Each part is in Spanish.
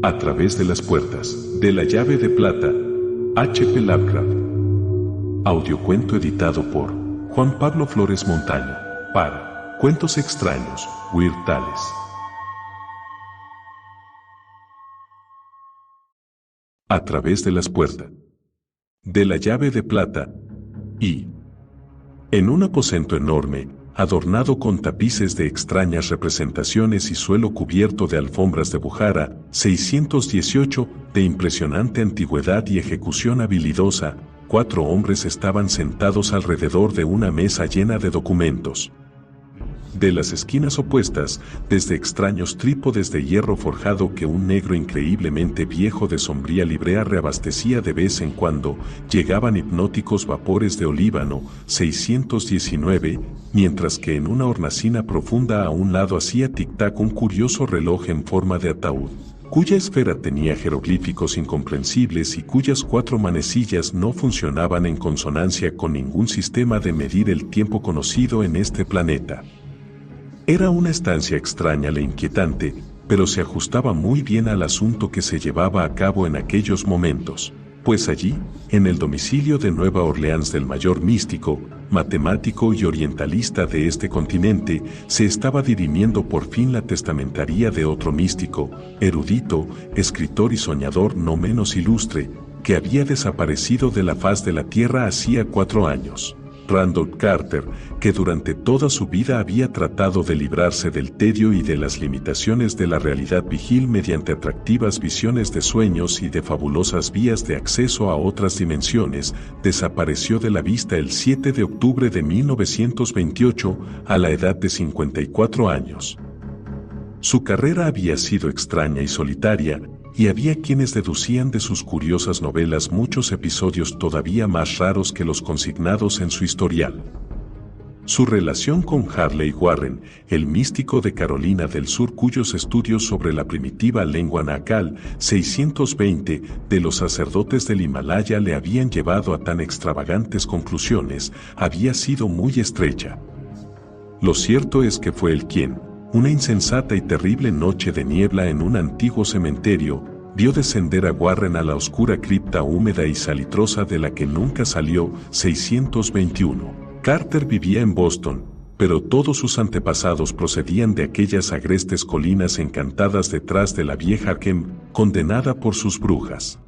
A través de las puertas de la llave de plata, H.P. Lovecraft. Audiocuento editado por Juan Pablo Flores Montaño para Cuentos Extraños, Weird Tales. A través de las puertas de la llave de plata y en un aposento enorme, adornado con tapices de extrañas representaciones y suelo cubierto de alfombras de Bujara, 618, de impresionante antigüedad y ejecución habilidosa, 4 hombres estaban sentados alrededor de una mesa llena de documentos. De las esquinas opuestas, desde extraños trípodes de hierro forjado que un negro increíblemente viejo de sombría librea reabastecía de vez en cuando, llegaban hipnóticos vapores de olíbano, 619, mientras que en una hornacina profunda a un lado hacía tic-tac un curioso reloj en forma de ataúd, cuya esfera tenía jeroglíficos incomprensibles y cuyas 4 manecillas no funcionaban en consonancia con ningún sistema de medir el tiempo conocido en este planeta. Era una estancia extraña e inquietante, pero se ajustaba muy bien al asunto que se llevaba a cabo en aquellos momentos, pues allí, en el domicilio de Nueva Orleans del mayor místico, matemático y orientalista de este continente, se estaba dirimiendo por fin la testamentaría de otro místico, erudito, escritor y soñador no menos ilustre, que había desaparecido de la faz de la tierra hacía 4 años. Randolph Carter, que durante toda su vida había tratado de librarse del tedio y de las limitaciones de la realidad vigil mediante atractivas visiones de sueños y de fabulosas vías de acceso a otras dimensiones, desapareció de la vista el 7 de octubre de 1928, a la edad de 54 años. Su carrera había sido extraña y solitaria, y había quienes deducían de sus curiosas novelas muchos episodios todavía más raros que los consignados en su historial. Su relación con Harley Warren, el místico de Carolina del Sur cuyos estudios sobre la primitiva lengua nacal, 620, de los sacerdotes del Himalaya le habían llevado a tan extravagantes conclusiones, había sido muy estrecha. Lo cierto es que fue él quien, una insensata y terrible noche de niebla en un antiguo cementerio, vio descender a Warren a la oscura cripta húmeda y salitrosa de la que nunca salió, 621. Carter vivía en Boston, pero todos sus antepasados procedían de aquellas agrestes colinas encantadas detrás de la vieja Kem, condenada por sus brujas.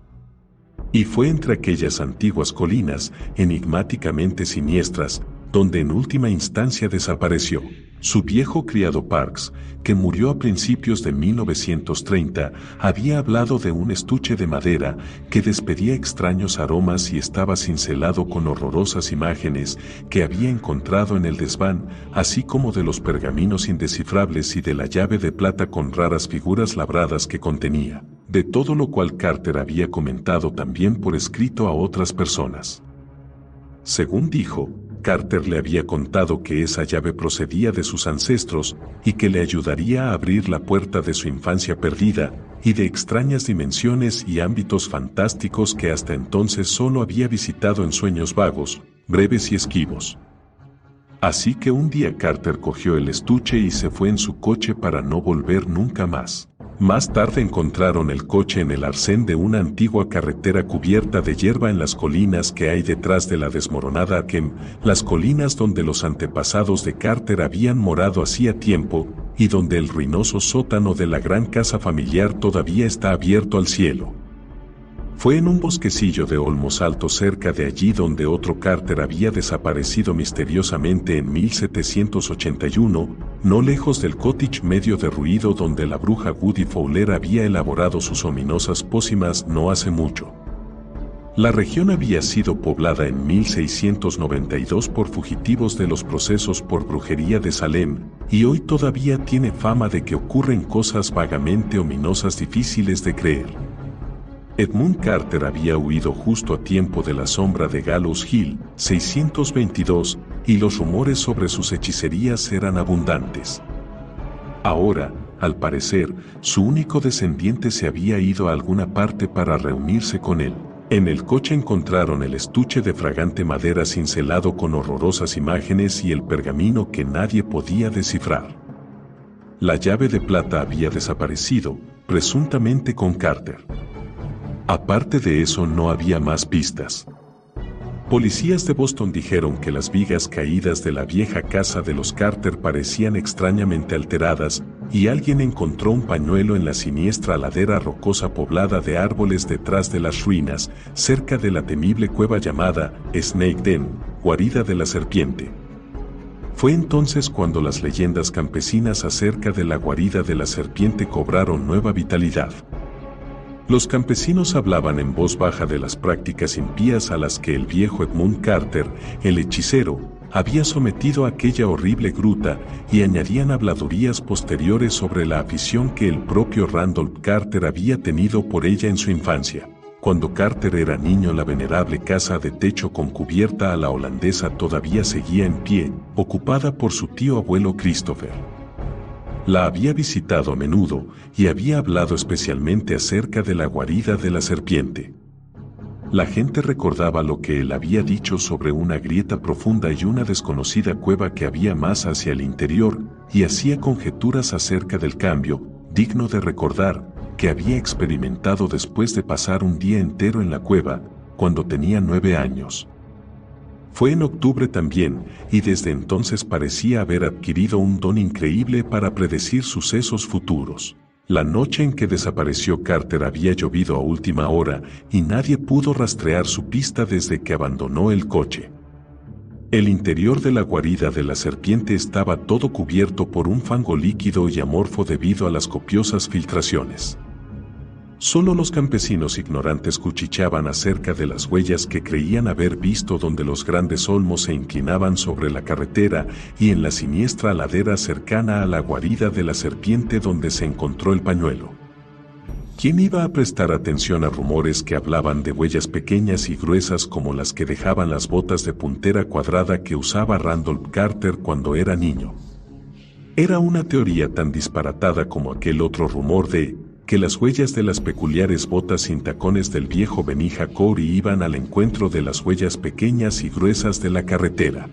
Y fue entre aquellas antiguas colinas, enigmáticamente siniestras, donde en última instancia desapareció su viejo criado Parks, que murió a principios de 1930, había hablado de un estuche de madera que despedía extraños aromas y estaba cincelado con horrorosas imágenes que había encontrado en el desván, así como de los pergaminos indescifrables y de la llave de plata con raras figuras labradas que contenía, de todo lo cual Carter había comentado también por escrito a otras personas. Según dijo, Carter le había contado que esa llave procedía de sus ancestros y que le ayudaría a abrir la puerta de su infancia perdida y de extrañas dimensiones y ámbitos fantásticos que hasta entonces solo había visitado en sueños vagos, breves y esquivos. Así que un día Carter cogió el estuche y se fue en su coche para no volver nunca más. Más tarde encontraron el coche en el arcén de una antigua carretera cubierta de hierba en las colinas que hay detrás de la desmoronada Kem, las colinas donde los antepasados de Carter habían morado hacía tiempo, y donde el ruinoso sótano de la gran casa familiar todavía está abierto al cielo. Fue en un bosquecillo de olmos altos cerca de allí donde otro Carter había desaparecido misteriosamente en 1781, no lejos del cottage medio derruido donde la bruja Woody Fowler había elaborado sus ominosas pócimas no hace mucho. La región había sido poblada en 1692 por fugitivos de los procesos por brujería de Salem, y hoy todavía tiene fama de que ocurren cosas vagamente ominosas difíciles de creer. Edmund Carter había huido justo a tiempo de la sombra de Gallows Hill, 622, y los rumores sobre sus hechicerías eran abundantes. Ahora, al parecer, su único descendiente se había ido a alguna parte para reunirse con él. En el coche encontraron el estuche de fragante madera cincelado con horrorosas imágenes y el pergamino que nadie podía descifrar. La llave de plata había desaparecido, presuntamente con Carter. Aparte de eso no había más pistas. Policías de Boston dijeron que las vigas caídas de la vieja casa de los Carter parecían extrañamente alteradas, y alguien encontró un pañuelo en la siniestra ladera rocosa poblada de árboles detrás de las ruinas, cerca de la temible cueva llamada Snake Den, guarida de la serpiente. Fue entonces cuando las leyendas campesinas acerca de la guarida de la serpiente cobraron nueva vitalidad. Los campesinos hablaban en voz baja de las prácticas impías a las que el viejo Edmund Carter, el hechicero, había sometido a aquella horrible gruta, y añadían habladurías posteriores sobre la afición que el propio Randolph Carter había tenido por ella en su infancia. Cuando Carter era niño, la venerable casa de techo con cubierta a la holandesa todavía seguía en pie, ocupada por su tío abuelo Christopher. La había visitado a menudo y había hablado especialmente acerca de la guarida de la serpiente. La gente recordaba lo que él había dicho sobre una grieta profunda y una desconocida cueva que había más hacia el interior, y hacía conjeturas acerca del cambio, digno de recordar, que había experimentado después de pasar un día entero en la cueva, cuando tenía 9 años. Fue en octubre también, y desde entonces parecía haber adquirido un don increíble para predecir sucesos futuros. La noche en que desapareció Carter había llovido a última hora, y nadie pudo rastrear su pista desde que abandonó el coche. El interior de la guarida de la serpiente estaba todo cubierto por un fango líquido y amorfo debido a las copiosas filtraciones. Solo los campesinos ignorantes cuchicheaban acerca de las huellas que creían haber visto donde los grandes olmos se inclinaban sobre la carretera y en la siniestra ladera cercana a la guarida de la serpiente donde se encontró el pañuelo. ¿Quién iba a prestar atención a rumores que hablaban de huellas pequeñas y gruesas como las que dejaban las botas de puntera cuadrada que usaba Randolph Carter cuando era niño? Era una teoría tan disparatada como aquel otro rumor de que las huellas de las peculiares botas sin tacones del viejo Benija Corey iban al encuentro de las huellas pequeñas y gruesas de la carretera.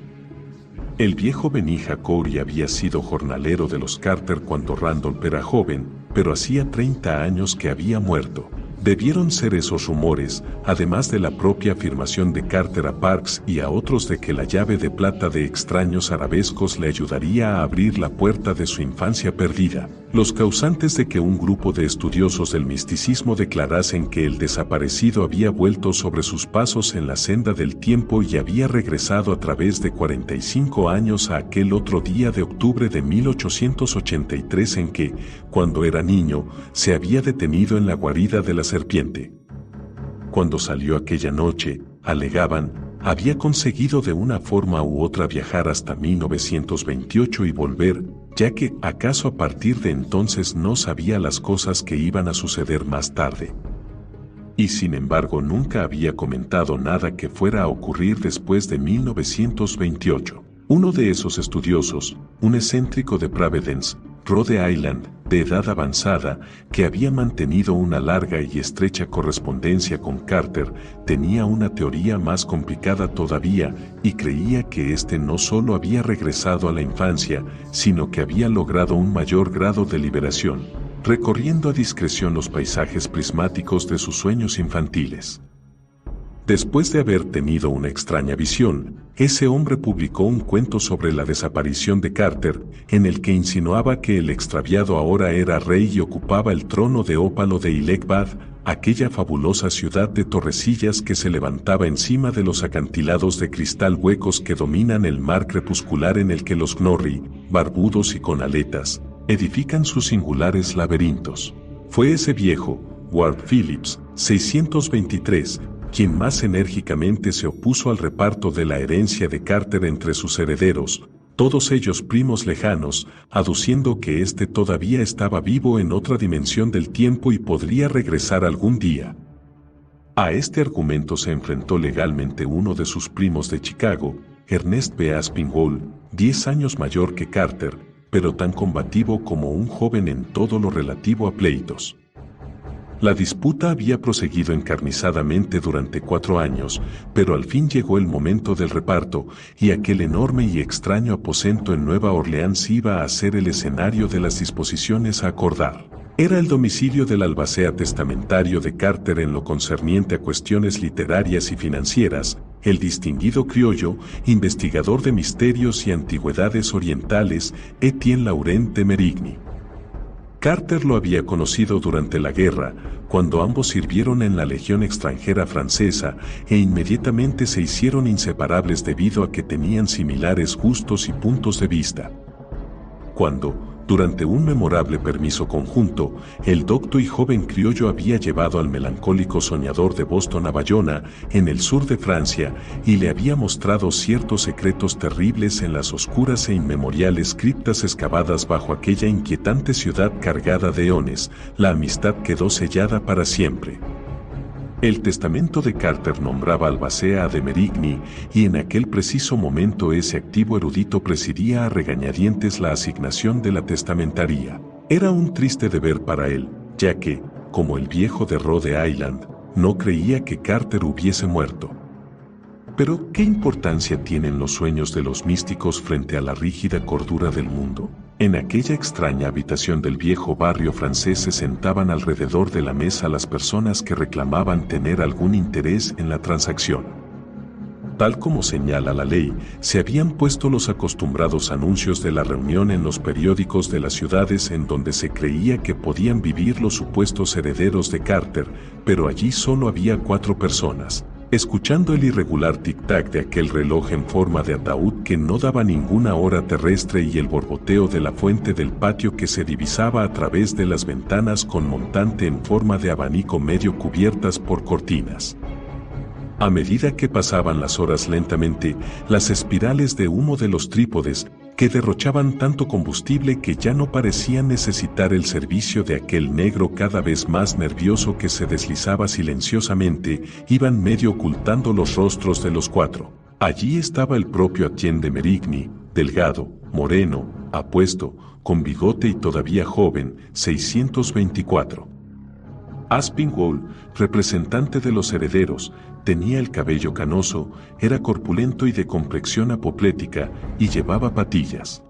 El viejo Benija Corey había sido jornalero de los Carter cuando Randolph era joven, pero hacía 30 años que había muerto. Debieron ser esos rumores, además de la propia afirmación de Carter a Parks y a otros de que la llave de plata de extraños arabescos le ayudaría a abrir la puerta de su infancia perdida, los causantes de que un grupo de estudiosos del misticismo declarasen que el desaparecido había vuelto sobre sus pasos en la senda del tiempo y había regresado a través de 45 años a aquel otro día de octubre de 1883 en que, cuando era niño, se había detenido en la guarida de la serpiente. Cuando salió aquella noche, alegaban, había conseguido de una forma u otra viajar hasta 1928 y volver, ya que acaso a partir de entonces no sabía las cosas que iban a suceder más tarde. Y sin embargo nunca había comentado nada que fuera a ocurrir después de 1928. Uno de esos estudiosos, un excéntrico de Providence, Rhode Island, de edad avanzada, que había mantenido una larga y estrecha correspondencia con Carter, tenía una teoría más complicada todavía y creía que éste no solo había regresado a la infancia, sino que había logrado un mayor grado de liberación, recorriendo a discreción los paisajes prismáticos de sus sueños infantiles. Después de haber tenido una extraña visión, ese hombre publicó un cuento sobre la desaparición de Carter, en el que insinuaba que el extraviado ahora era rey y ocupaba el trono de ópalo de Ilegbad, aquella fabulosa ciudad de torrecillas que se levantaba encima de los acantilados de cristal huecos que dominan el mar crepuscular en el que los Gnorri, barbudos y con aletas, edifican sus singulares laberintos. Fue ese viejo, Ward Phillips, 623, quien más enérgicamente se opuso al reparto de la herencia de Carter entre sus herederos, todos ellos primos lejanos, aduciendo que éste todavía estaba vivo en otra dimensión del tiempo y podría regresar algún día. A este argumento se enfrentó legalmente uno de sus primos de Chicago, Ernest B. Aspinwall, 10 años mayor que Carter, pero tan combativo como un joven en todo lo relativo a pleitos. La disputa había proseguido encarnizadamente durante 4 años, pero al fin llegó el momento del reparto, y aquel enorme y extraño aposento en Nueva Orleans iba a ser el escenario de las disposiciones a acordar. Era el domicilio del albacea testamentario de Carter en lo concerniente a cuestiones literarias y financieras, el distinguido criollo, investigador de misterios y antigüedades orientales, Etienne Laurent de Merigny. Carter lo había conocido durante la guerra, cuando ambos sirvieron en la Legión extranjera francesa e inmediatamente se hicieron inseparables debido a que tenían similares gustos y puntos de vista. Cuando, durante un memorable permiso conjunto, el docto y joven criollo había llevado al melancólico soñador de Boston a Bayona, en el sur de Francia, y le había mostrado ciertos secretos terribles en las oscuras e inmemoriales criptas excavadas bajo aquella inquietante ciudad cargada de eones, la amistad quedó sellada para siempre. El testamento de Carter nombraba albacea a de Merigny, y en aquel preciso momento ese activo erudito presidía a regañadientes la asignación de la testamentaría. Era un triste deber para él, ya que, como el viejo de Rhode Island, no creía que Carter hubiese muerto. Pero, ¿qué importancia tienen los sueños de los místicos frente a la rígida cordura del mundo? En aquella extraña habitación del viejo barrio francés se sentaban alrededor de la mesa las personas que reclamaban tener algún interés en la transacción. Tal como señala la ley, se habían puesto los acostumbrados anuncios de la reunión en los periódicos de las ciudades en donde se creía que podían vivir los supuestos herederos de Carter, pero allí solo había 4 personas. Escuchando el irregular tic-tac de aquel reloj en forma de ataúd que no daba ninguna hora terrestre y el borboteo de la fuente del patio que se divisaba a través de las ventanas con montante en forma de abanico medio cubiertas por cortinas. A medida que pasaban las horas lentamente, las espirales de humo de los trípodes, que derrochaban tanto combustible que ya no parecían necesitar el servicio de aquel negro cada vez más nervioso que se deslizaba silenciosamente, iban medio ocultando los rostros de los 4. Allí estaba el propio Etienne de Merigny, delgado, moreno, apuesto, con bigote y todavía joven, 624. Aspinwall, representante de los herederos, tenía el cabello canoso, era corpulento y de complexión apoplética, y llevaba patillas.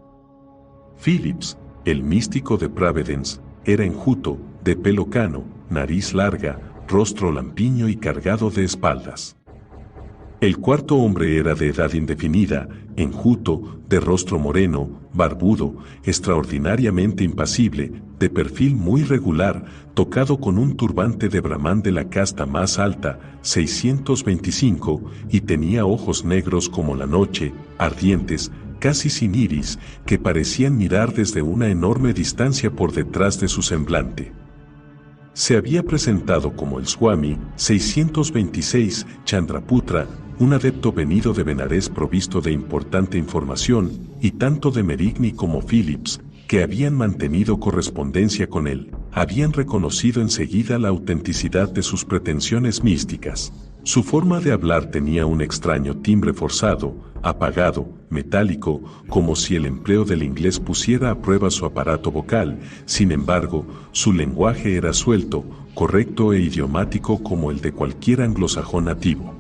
Phillips, el místico de Providence, era enjuto, de pelo cano, nariz larga, rostro lampiño y cargado de espaldas. El cuarto hombre era de edad indefinida, enjuto, de rostro moreno, barbudo, extraordinariamente impasible, de perfil muy regular, tocado con un turbante de bramán de la casta más alta, 625, y tenía ojos negros como la noche, ardientes, casi sin iris, que parecían mirar desde una enorme distancia por detrás de su semblante. Se había presentado como el Swami 626 Chandraputra, un adepto venido de Benares provisto de importante información, y tanto de Merigny como Phillips, que habían mantenido correspondencia con él, habían reconocido enseguida la autenticidad de sus pretensiones místicas. Su forma de hablar tenía un extraño timbre forzado, apagado, metálico, como si el empleo del inglés pusiera a prueba su aparato vocal. Sin embargo, su lenguaje era suelto, correcto e idiomático como el de cualquier anglosajón nativo.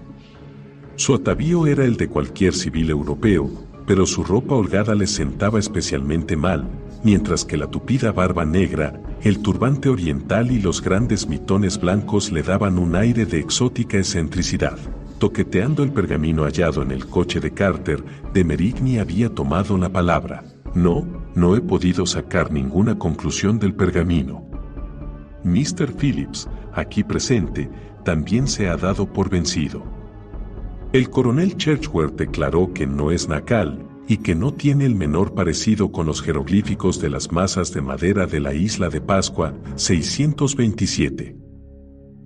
Su atavío era el de cualquier civil europeo, pero su ropa holgada le sentaba especialmente mal, mientras que la tupida barba negra, el turbante oriental y los grandes mitones blancos le daban un aire de exótica excentricidad. Toqueteando el pergamino hallado en el coche de Carter, de Merigny había tomado la palabra. No he podido sacar ninguna conclusión del pergamino. Mr. Phillips, aquí presente, también se ha dado por vencido. El coronel Churchworth declaró que no es nacal, y que no tiene el menor parecido con los jeroglíficos de las masas de madera de la isla de Pascua, 627.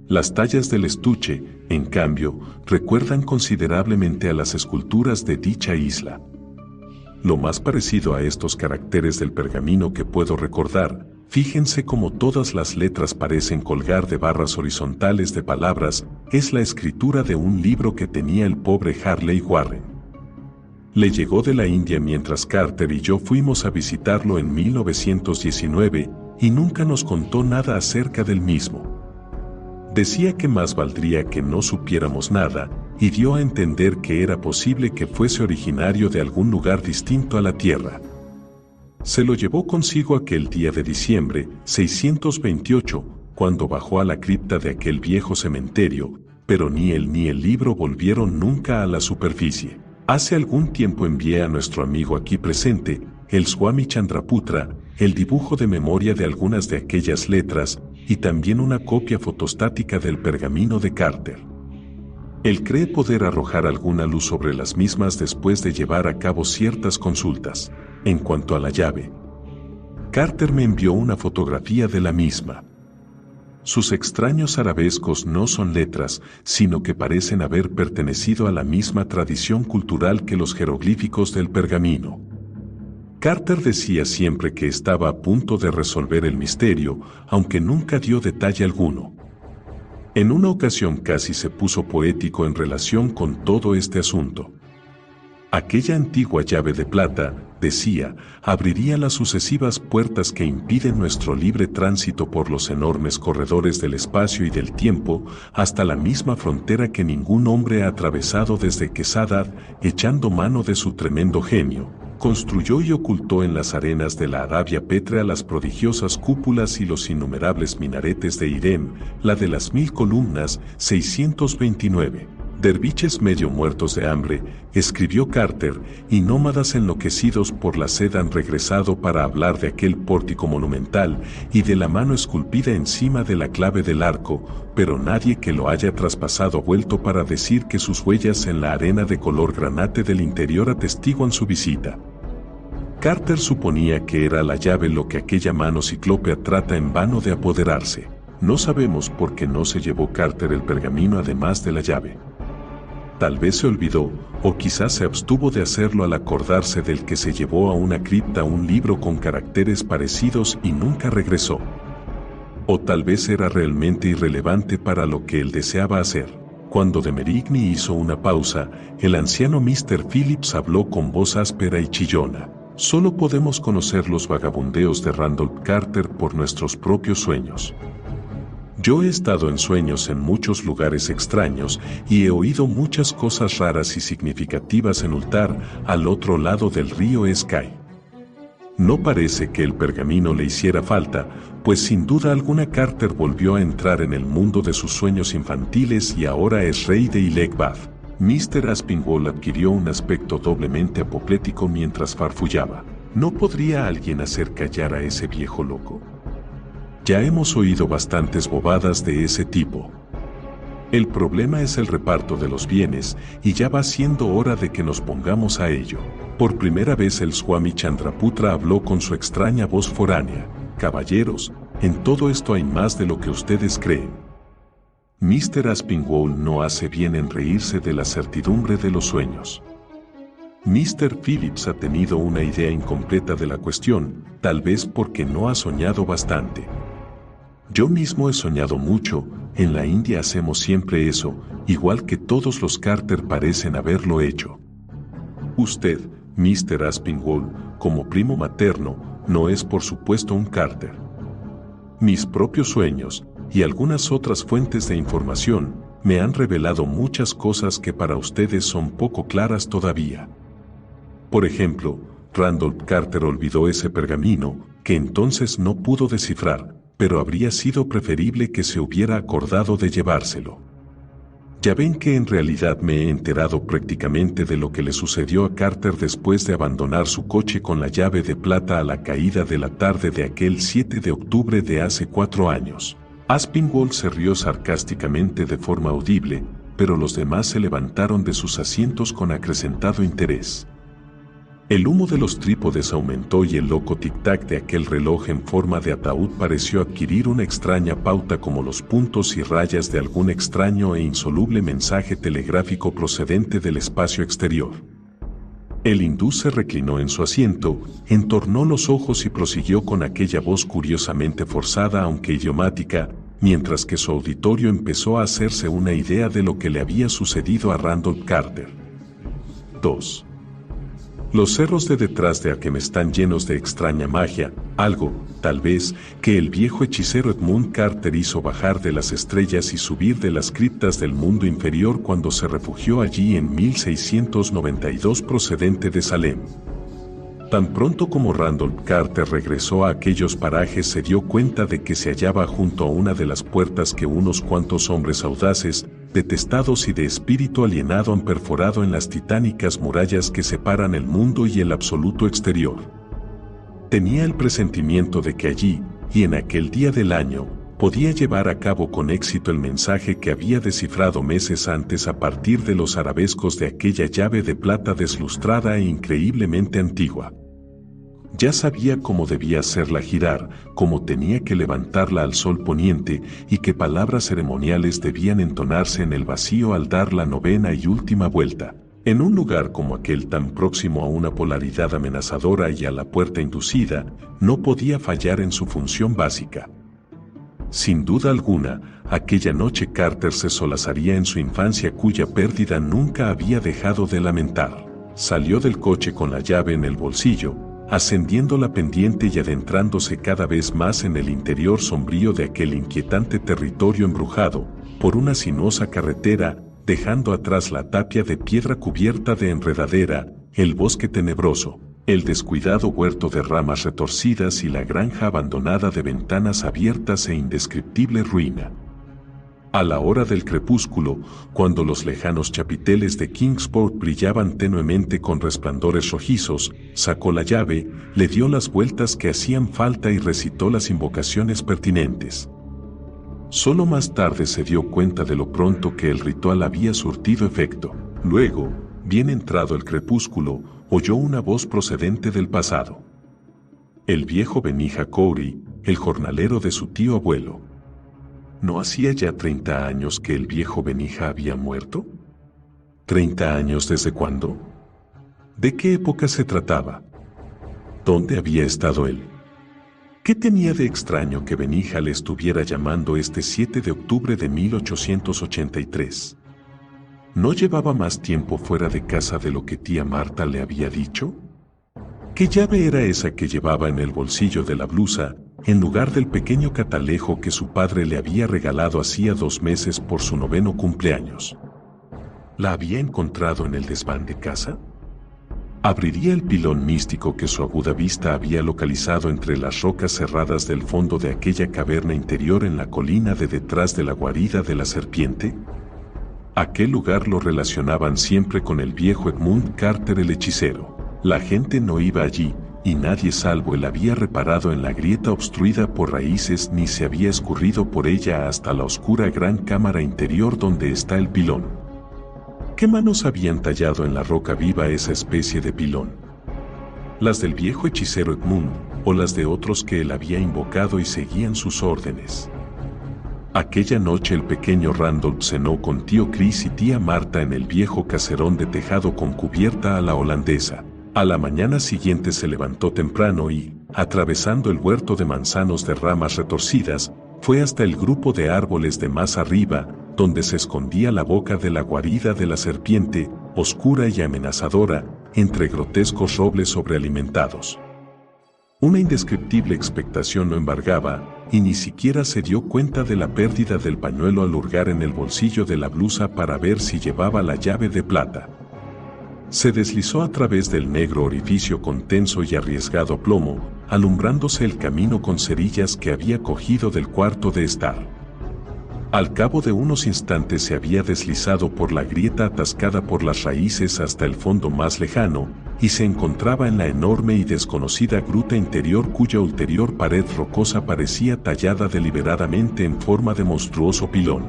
Las tallas del estuche, en cambio, recuerdan considerablemente a las esculturas de dicha isla. Lo más parecido a estos caracteres del pergamino que puedo recordar, fíjense cómo todas las letras parecen colgar de barras horizontales de palabras, es la escritura de un libro que tenía el pobre Harley Warren. Le llegó de la India mientras Carter y yo fuimos a visitarlo en 1919, y nunca nos contó nada acerca del mismo. Decía que más valdría que no supiéramos nada, y dio a entender que era posible que fuese originario de algún lugar distinto a la Tierra. Se lo llevó consigo aquel día de diciembre, 628, cuando bajó a la cripta de aquel viejo cementerio, pero ni él ni el libro volvieron nunca a la superficie. Hace algún tiempo envié a nuestro amigo aquí presente, el Swami Chandraputra, el dibujo de memoria de algunas de aquellas letras, y también una copia fotostática del pergamino de Carter. Él cree poder arrojar alguna luz sobre las mismas después de llevar a cabo ciertas consultas. En cuanto a la llave, Carter me envió una fotografía de la misma. Sus extraños arabescos no son letras, sino que parecen haber pertenecido a la misma tradición cultural que los jeroglíficos del pergamino. Carter decía siempre que estaba a punto de resolver el misterio, aunque nunca dio detalle alguno. En una ocasión casi se puso poético en relación con todo este asunto. Aquella antigua llave de plata, decía, abriría las sucesivas puertas que impiden nuestro libre tránsito por los enormes corredores del espacio y del tiempo, hasta la misma frontera que ningún hombre ha atravesado desde que Sadat, echando mano de su tremendo genio, construyó y ocultó en las arenas de la Arabia pétrea las prodigiosas cúpulas y los innumerables minaretes de Irem, la de las 1000 columnas, 629. Derviches medio muertos de hambre, escribió Carter, y nómadas enloquecidos por la sed han regresado para hablar de aquel pórtico monumental y de la mano esculpida encima de la clave del arco, pero nadie que lo haya traspasado ha vuelto para decir que sus huellas en la arena de color granate del interior atestiguan su visita. Carter suponía que era la llave lo que aquella mano ciclópea trata en vano de apoderarse. No sabemos por qué no se llevó Carter el pergamino además de la llave. Tal vez se olvidó, o quizás se abstuvo de hacerlo al acordarse del que se llevó a una cripta un libro con caracteres parecidos y nunca regresó. O tal vez era realmente irrelevante para lo que él deseaba hacer. Cuando de Merigny hizo una pausa, el anciano Mr. Phillips habló con voz áspera y chillona. Solo podemos conocer los vagabundeos de Randolph Carter por nuestros propios sueños. Yo he estado en sueños en muchos lugares extraños y he oído muchas cosas raras y significativas en Ultar, al otro lado del río Sky. No parece que el pergamino le hiciera falta, pues sin duda alguna Carter volvió a entrar en el mundo de sus sueños infantiles y ahora es rey de Ilegbad. Mr. Aspinwall adquirió un aspecto doblemente apoplético mientras farfullaba. ¿No podría alguien hacer callar a ese viejo loco? Ya hemos oído bastantes bobadas de ese tipo. El problema es el reparto de los bienes, y ya va siendo hora de que nos pongamos a ello. Por primera vez el Swami Chandraputra habló con su extraña voz foránea. Caballeros, en todo esto hay más de lo que ustedes creen. Mr. Aspinwall no hace bien en reírse de la certidumbre de los sueños. Mr. Phillips ha tenido una idea incompleta de la cuestión, tal vez porque no ha soñado bastante. Yo mismo he soñado mucho, en la India hacemos siempre eso, igual que todos los Carter parecen haberlo hecho. Usted, Mr. Aspinwall, como primo materno, no es por supuesto un Carter. Mis propios sueños, y algunas otras fuentes de información, me han revelado muchas cosas que para ustedes son poco claras todavía. Por ejemplo, Randolph Carter olvidó ese pergamino, que entonces no pudo descifrar, pero habría sido preferible que se hubiera acordado de llevárselo. Ya ven que en realidad me he enterado prácticamente de lo que le sucedió a Carter después de abandonar su coche con la llave de plata a la caída de la tarde de aquel 7 de octubre de hace 4 años. Aspinwall se rió sarcásticamente de forma audible, pero los demás se levantaron de sus asientos con acrecentado interés. El humo de los trípodes aumentó y el loco tic-tac de aquel reloj en forma de ataúd pareció adquirir una extraña pauta como los puntos y rayas de algún extraño e insoluble mensaje telegráfico procedente del espacio exterior. El hindú se reclinó en su asiento, entornó los ojos y prosiguió con aquella voz curiosamente forzada aunque idiomática, mientras que su auditorio empezó a hacerse una idea de lo que le había sucedido a Randolph Carter. 2. Los cerros de detrás de Arkham están llenos de extraña magia, algo, tal vez, que el viejo hechicero Edmund Carter hizo bajar de las estrellas y subir de las criptas del mundo inferior cuando se refugió allí en 1692 procedente de Salem. Tan pronto como Randolph Carter regresó a aquellos parajes se dio cuenta de que se hallaba junto a una de las puertas que unos cuantos hombres audaces, detestados y de espíritu alienado han perforado en las titánicas murallas que separan el mundo y el absoluto exterior. Tenía el presentimiento de que allí, y en aquel día del año, podía llevar a cabo con éxito el mensaje que había descifrado meses antes a partir de los arabescos de aquella llave de plata deslustrada e increíblemente antigua. Ya sabía cómo debía hacerla girar, cómo tenía que levantarla al sol poniente y qué palabras ceremoniales debían entonarse en el vacío al dar la novena y última vuelta. En un lugar como aquel tan próximo a una polaridad amenazadora y a la puerta inducida, no podía fallar en su función básica. Sin duda alguna, aquella noche Carter se solazaría en su infancia cuya pérdida nunca había dejado de lamentar. Salió del coche con la llave en el bolsillo, ascendiendo la pendiente y adentrándose cada vez más en el interior sombrío de aquel inquietante territorio embrujado, por una sinuosa carretera, dejando atrás la tapia de piedra cubierta de enredadera, el bosque tenebroso, el descuidado huerto de ramas retorcidas y la granja abandonada de ventanas abiertas e indescriptible ruina. A la hora del crepúsculo, cuando los lejanos chapiteles de Kingsport brillaban tenuemente con resplandores rojizos, sacó la llave, le dio las vueltas que hacían falta y recitó las invocaciones pertinentes. Solo más tarde se dio cuenta de lo pronto que el ritual había surtido efecto. Luego, bien entrado el crepúsculo, oyó una voz procedente del pasado. El viejo Benija Corey, el jornalero de su tío abuelo. ¿No hacía ya 30 años que el viejo Benija había muerto? ¿30 años desde cuándo? ¿De qué época se trataba? ¿Dónde había estado él? ¿Qué tenía de extraño que Benija le estuviera llamando este 7 de octubre de 1883? ¿No llevaba más tiempo fuera de casa de lo que tía Marta le había dicho? ¿Qué llave era esa que llevaba en el bolsillo de la blusa, en lugar del pequeño catalejo que su padre le había regalado hacía 2 meses por su 9º cumpleaños? ¿La había encontrado en el desván de casa? ¿Abriría el pilón místico que su aguda vista había localizado entre las rocas cerradas del fondo de aquella caverna interior en la colina de detrás de la guarida de la serpiente? Aquel lugar lo relacionaban siempre con el viejo Edmund Carter el hechicero. La gente no iba allí, y nadie salvo él había reparado en la grieta obstruida por raíces ni se había escurrido por ella hasta la oscura gran cámara interior donde está el pilón. ¿Qué manos habían tallado en la roca viva esa especie de pilón? ¿Las del viejo hechicero Edmund, o las de otros que él había invocado y seguían sus órdenes? Aquella noche el pequeño Randolph cenó con tío Chris y tía Marta en el viejo caserón de tejado con cubierta a la holandesa. A la mañana siguiente se levantó temprano y, atravesando el huerto de manzanos de ramas retorcidas, fue hasta el grupo de árboles de más arriba, donde se escondía la boca de la guarida de la serpiente, oscura y amenazadora, entre grotescos robles sobrealimentados. Una indescriptible expectación lo embargaba, y ni siquiera se dio cuenta de la pérdida del pañuelo al hurgar en el bolsillo de la blusa para ver si llevaba la llave de plata. Se deslizó a través del negro orificio con tenso y arriesgado plomo, alumbrándose el camino con cerillas que había cogido del cuarto de estar. Al cabo de unos instantes se había deslizado por la grieta atascada por las raíces hasta el fondo más lejano, y se encontraba en la enorme y desconocida gruta interior cuya ulterior pared rocosa parecía tallada deliberadamente en forma de monstruoso pilón.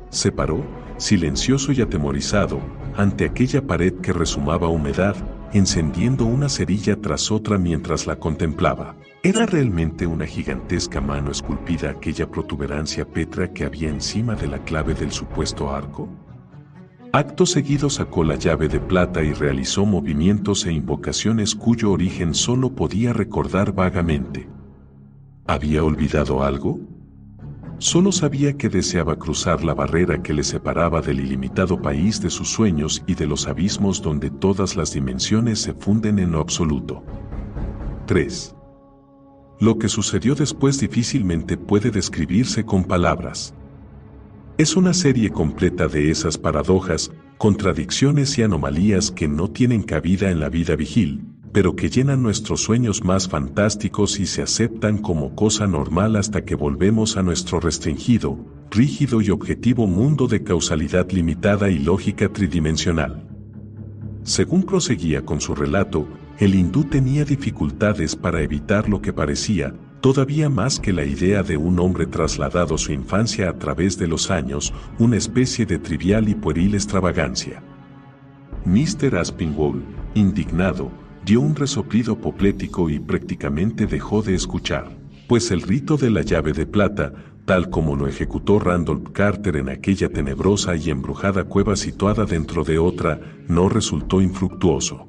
Se paró, silencioso y atemorizado, ante aquella pared que rezumaba humedad, encendiendo una cerilla tras otra mientras la contemplaba. ¿Era realmente una gigantesca mano esculpida aquella protuberancia pétrea que había encima de la clave del supuesto arco? Acto seguido sacó la llave de plata y realizó movimientos e invocaciones cuyo origen solo podía recordar vagamente. ¿Había olvidado algo? Solo sabía que deseaba cruzar la barrera que le separaba del ilimitado país de sus sueños y de los abismos donde todas las dimensiones se funden en lo absoluto. 3. Lo que sucedió después difícilmente puede describirse con palabras. Es una serie completa de esas paradojas, contradicciones y anomalías que no tienen cabida en la vida vigil, pero que llenan nuestros sueños más fantásticos y se aceptan como cosa normal hasta que volvemos a nuestro restringido, rígido y objetivo mundo de causalidad limitada y lógica tridimensional. Según proseguía con su relato, el hindú tenía dificultades para evitar lo que parecía, todavía más que la idea de un hombre trasladado a su infancia a través de los años, una especie de trivial y pueril extravagancia. Mr. Aspinwall, indignado, dio un resoplido apoplético y prácticamente dejó de escuchar, pues el rito de la llave de plata, tal como lo ejecutó Randolph Carter en aquella tenebrosa y embrujada cueva situada dentro de otra, no resultó infructuoso.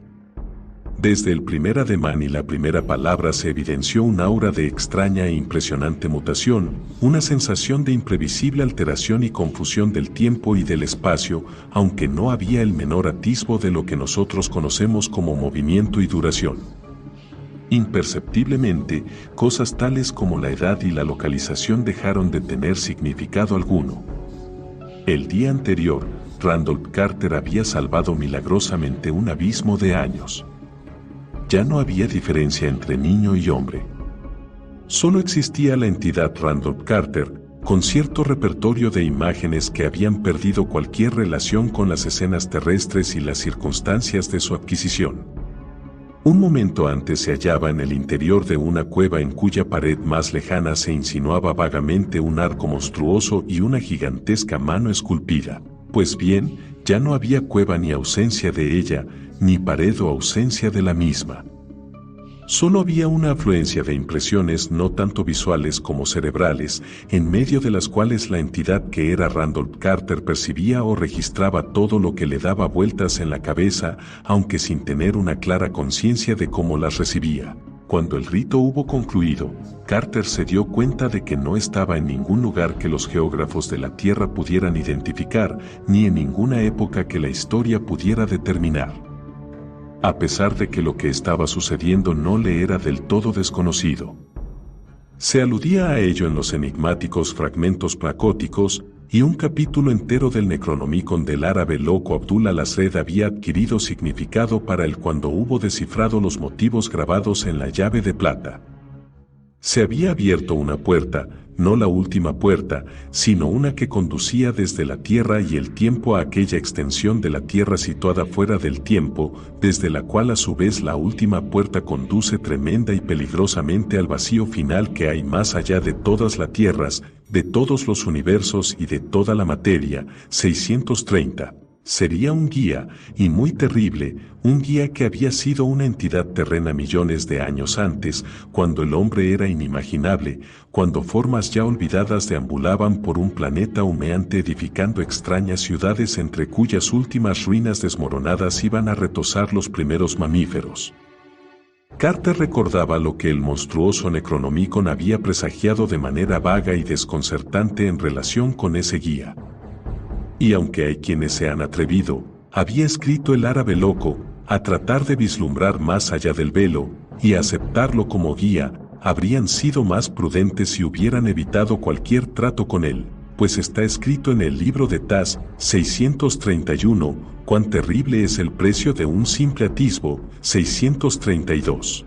Desde el primer ademán y la primera palabra se evidenció un aura de extraña e impresionante mutación, una sensación de imprevisible alteración y confusión del tiempo y del espacio, aunque no había el menor atisbo de lo que nosotros conocemos como movimiento y duración. Imperceptiblemente, cosas tales como la edad y la localización dejaron de tener significado alguno. El día anterior, Randolph Carter había salvado milagrosamente un abismo de años. Ya no había diferencia entre niño y hombre. Solo existía la entidad Randolph Carter, con cierto repertorio de imágenes que habían perdido cualquier relación con las escenas terrestres y las circunstancias de su adquisición. Un momento antes se hallaba en el interior de una cueva en cuya pared más lejana se insinuaba vagamente un arco monstruoso y una gigantesca mano esculpida. Pues bien, ya no había cueva ni ausencia de ella, ni pared o ausencia de la misma. Solo había una afluencia de impresiones no tanto visuales como cerebrales, en medio de las cuales la entidad que era Randolph Carter percibía o registraba todo lo que le daba vueltas en la cabeza, aunque sin tener una clara conciencia de cómo las recibía. Cuando el rito hubo concluido, Carter se dio cuenta de que no estaba en ningún lugar que los geógrafos de la Tierra pudieran identificar, ni en ninguna época que la historia pudiera determinar. A pesar de que lo que estaba sucediendo no le era del todo desconocido. Se aludía a ello en los enigmáticos fragmentos placóticos, y un capítulo entero del Necronomicon del árabe loco Abdul al-Azred había adquirido significado para él cuando hubo descifrado los motivos grabados en la llave de plata. Se había abierto una puerta, no la última puerta, sino una que conducía desde la tierra y el tiempo a aquella extensión de la tierra situada fuera del tiempo, desde la cual a su vez la última puerta conduce tremenda y peligrosamente al vacío final que hay más allá de todas las tierras, de todos los universos y de toda la materia. 630. Sería un guía, y muy terrible, un guía que había sido una entidad terrena millones de años antes, cuando el hombre era inimaginable, cuando formas ya olvidadas deambulaban por un planeta humeante edificando extrañas ciudades entre cuyas últimas ruinas desmoronadas iban a retozar los primeros mamíferos. Carter recordaba lo que el monstruoso Necronomicon había presagiado de manera vaga y desconcertante en relación con ese guía. Y aunque hay quienes se han atrevido, había escrito el árabe loco, a tratar de vislumbrar más allá del velo, y a aceptarlo como guía, habrían sido más prudentes si hubieran evitado cualquier trato con él, pues está escrito en el libro de Taz, 631, cuán terrible es el precio de un simple atisbo, 632.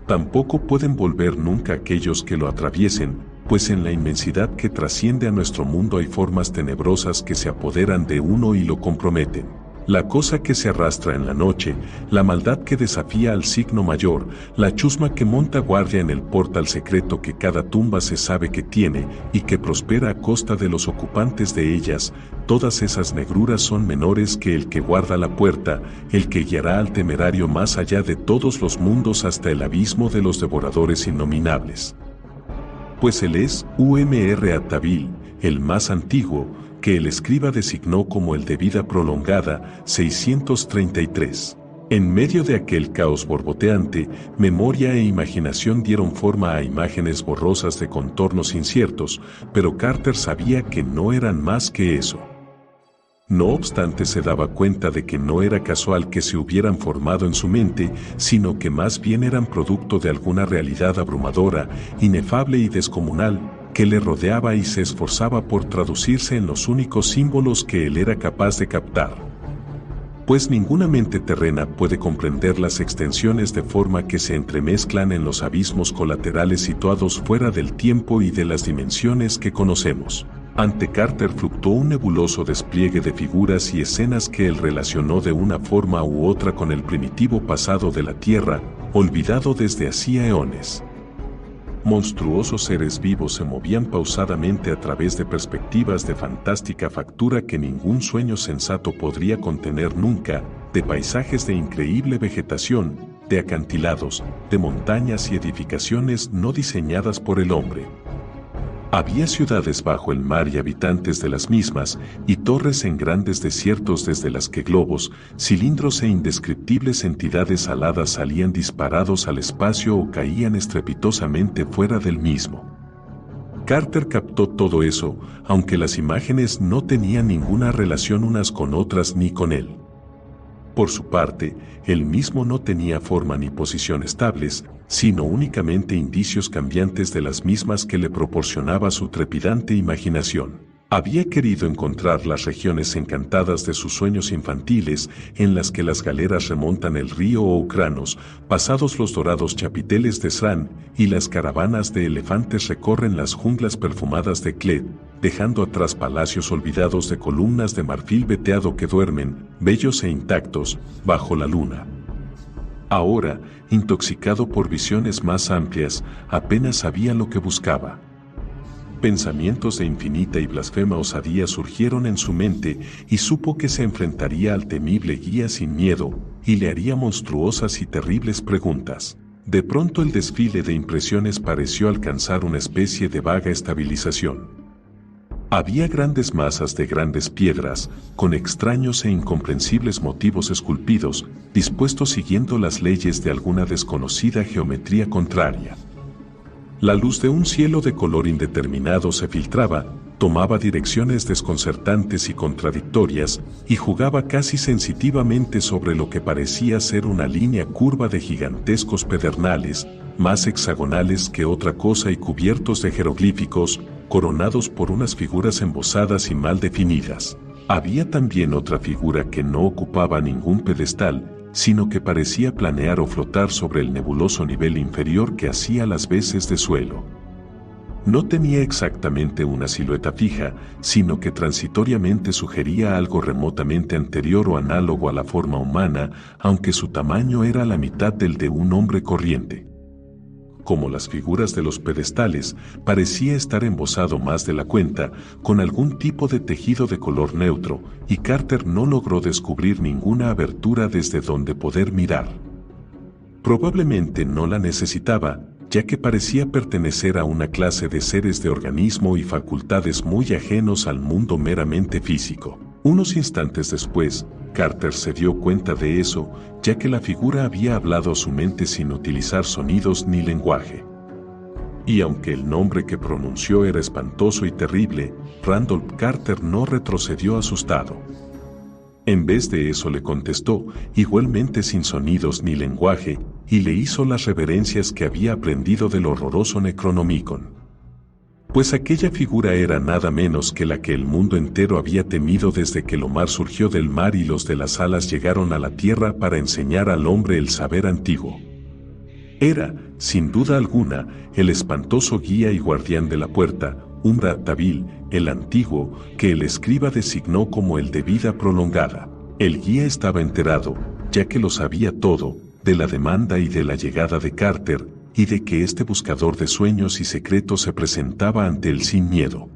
Tampoco pueden volver nunca aquellos que lo atraviesen, pues en la inmensidad que trasciende a nuestro mundo hay formas tenebrosas que se apoderan de uno y lo comprometen. La cosa que se arrastra en la noche, la maldad que desafía al signo mayor, la chusma que monta guardia en el portal secreto que cada tumba se sabe que tiene y que prospera a costa de los ocupantes de ellas, todas esas negruras son menores que el que guarda la puerta, el que guiará al temerario más allá de todos los mundos hasta el abismo de los devoradores innominables. Pues él es Umr Atabil, el más antiguo, que el escriba designó como el de vida prolongada, 633. En medio de aquel caos borboteante, memoria e imaginación dieron forma a imágenes borrosas de contornos inciertos, pero Carter sabía que no eran más que eso. No obstante, se daba cuenta de que no era casual que se hubieran formado en su mente, sino que más bien eran producto de alguna realidad abrumadora, inefable y descomunal, que le rodeaba y se esforzaba por traducirse en los únicos símbolos que él era capaz de captar. Pues ninguna mente terrena puede comprender las extensiones de forma que se entremezclan en los abismos colaterales situados fuera del tiempo y de las dimensiones que conocemos. Ante Carter fluctuó un nebuloso despliegue de figuras y escenas que él relacionó de una forma u otra con el primitivo pasado de la Tierra, olvidado desde hacía eones. Monstruosos seres vivos se movían pausadamente a través de perspectivas de fantástica factura que ningún sueño sensato podría contener nunca, de paisajes de increíble vegetación, de acantilados, de montañas y edificaciones no diseñadas por el hombre. Había ciudades bajo el mar y habitantes de las mismas, y torres en grandes desiertos desde las que globos, cilindros e indescriptibles entidades aladas salían disparados al espacio o caían estrepitosamente fuera del mismo. Carter captó todo eso, aunque las imágenes no tenían ninguna relación unas con otras ni con él. Por su parte, él mismo no tenía forma ni posición estables, sino únicamente indicios cambiantes de las mismas que le proporcionaba su trepidante imaginación. Había querido encontrar las regiones encantadas de sus sueños infantiles, en las que las galeras remontan el río Ocranos, pasados los dorados chapiteles de Sran, y las caravanas de elefantes recorren las junglas perfumadas de Cled, dejando atrás palacios olvidados de columnas de marfil veteado que duermen, bellos e intactos, bajo la luna. Ahora, intoxicado por visiones más amplias, apenas sabía lo que buscaba. Pensamientos de infinita y blasfema osadía surgieron en su mente y supo que se enfrentaría al temible guía sin miedo y le haría monstruosas y terribles preguntas. De pronto el desfile de impresiones pareció alcanzar una especie de vaga estabilización. Había grandes masas de grandes piedras, con extraños e incomprensibles motivos esculpidos, dispuestos siguiendo las leyes de alguna desconocida geometría contraria. La luz de un cielo de color indeterminado se filtraba, tomaba direcciones desconcertantes y contradictorias, y jugaba casi sensitivamente sobre lo que parecía ser una línea curva de gigantescos pedernales, más hexagonales que otra cosa y cubiertos de jeroglíficos, coronados por unas figuras embosadas y mal definidas. Había también otra figura que no ocupaba ningún pedestal, sino que parecía planear o flotar sobre el nebuloso nivel inferior que hacía las veces de suelo. No tenía exactamente una silueta fija, sino que transitoriamente sugería algo remotamente anterior o análogo a la forma humana, aunque su tamaño era la mitad del de un hombre corriente. Como las figuras de los pedestales, parecía estar embosado más de la cuenta, con algún tipo de tejido de color neutro, y Carter no logró descubrir ninguna abertura desde donde poder mirar. Probablemente no la necesitaba, ya que parecía pertenecer a una clase de seres de organismo y facultades muy ajenos al mundo meramente físico. Unos instantes después, Carter se dio cuenta de eso, ya que la figura había hablado a su mente sin utilizar sonidos ni lenguaje. Y aunque el nombre que pronunció era espantoso y terrible, Randolph Carter no retrocedió asustado. En vez de eso le contestó, igualmente sin sonidos ni lenguaje, y le hizo las reverencias que había aprendido del horroroso Necronomicon. Pues aquella figura era nada menos que la que el mundo entero había temido desde que el Omar surgió del mar y los de las alas llegaron a la tierra para enseñar al hombre el saber antiguo. Era, sin duda alguna, el espantoso guía y guardián de la puerta, Umbrattabil, el antiguo, que el escriba designó como el de vida prolongada. El guía estaba enterado, ya que lo sabía todo, de la demanda y de la llegada de Carter, y de que este buscador de sueños y secretos se presentaba ante él sin miedo.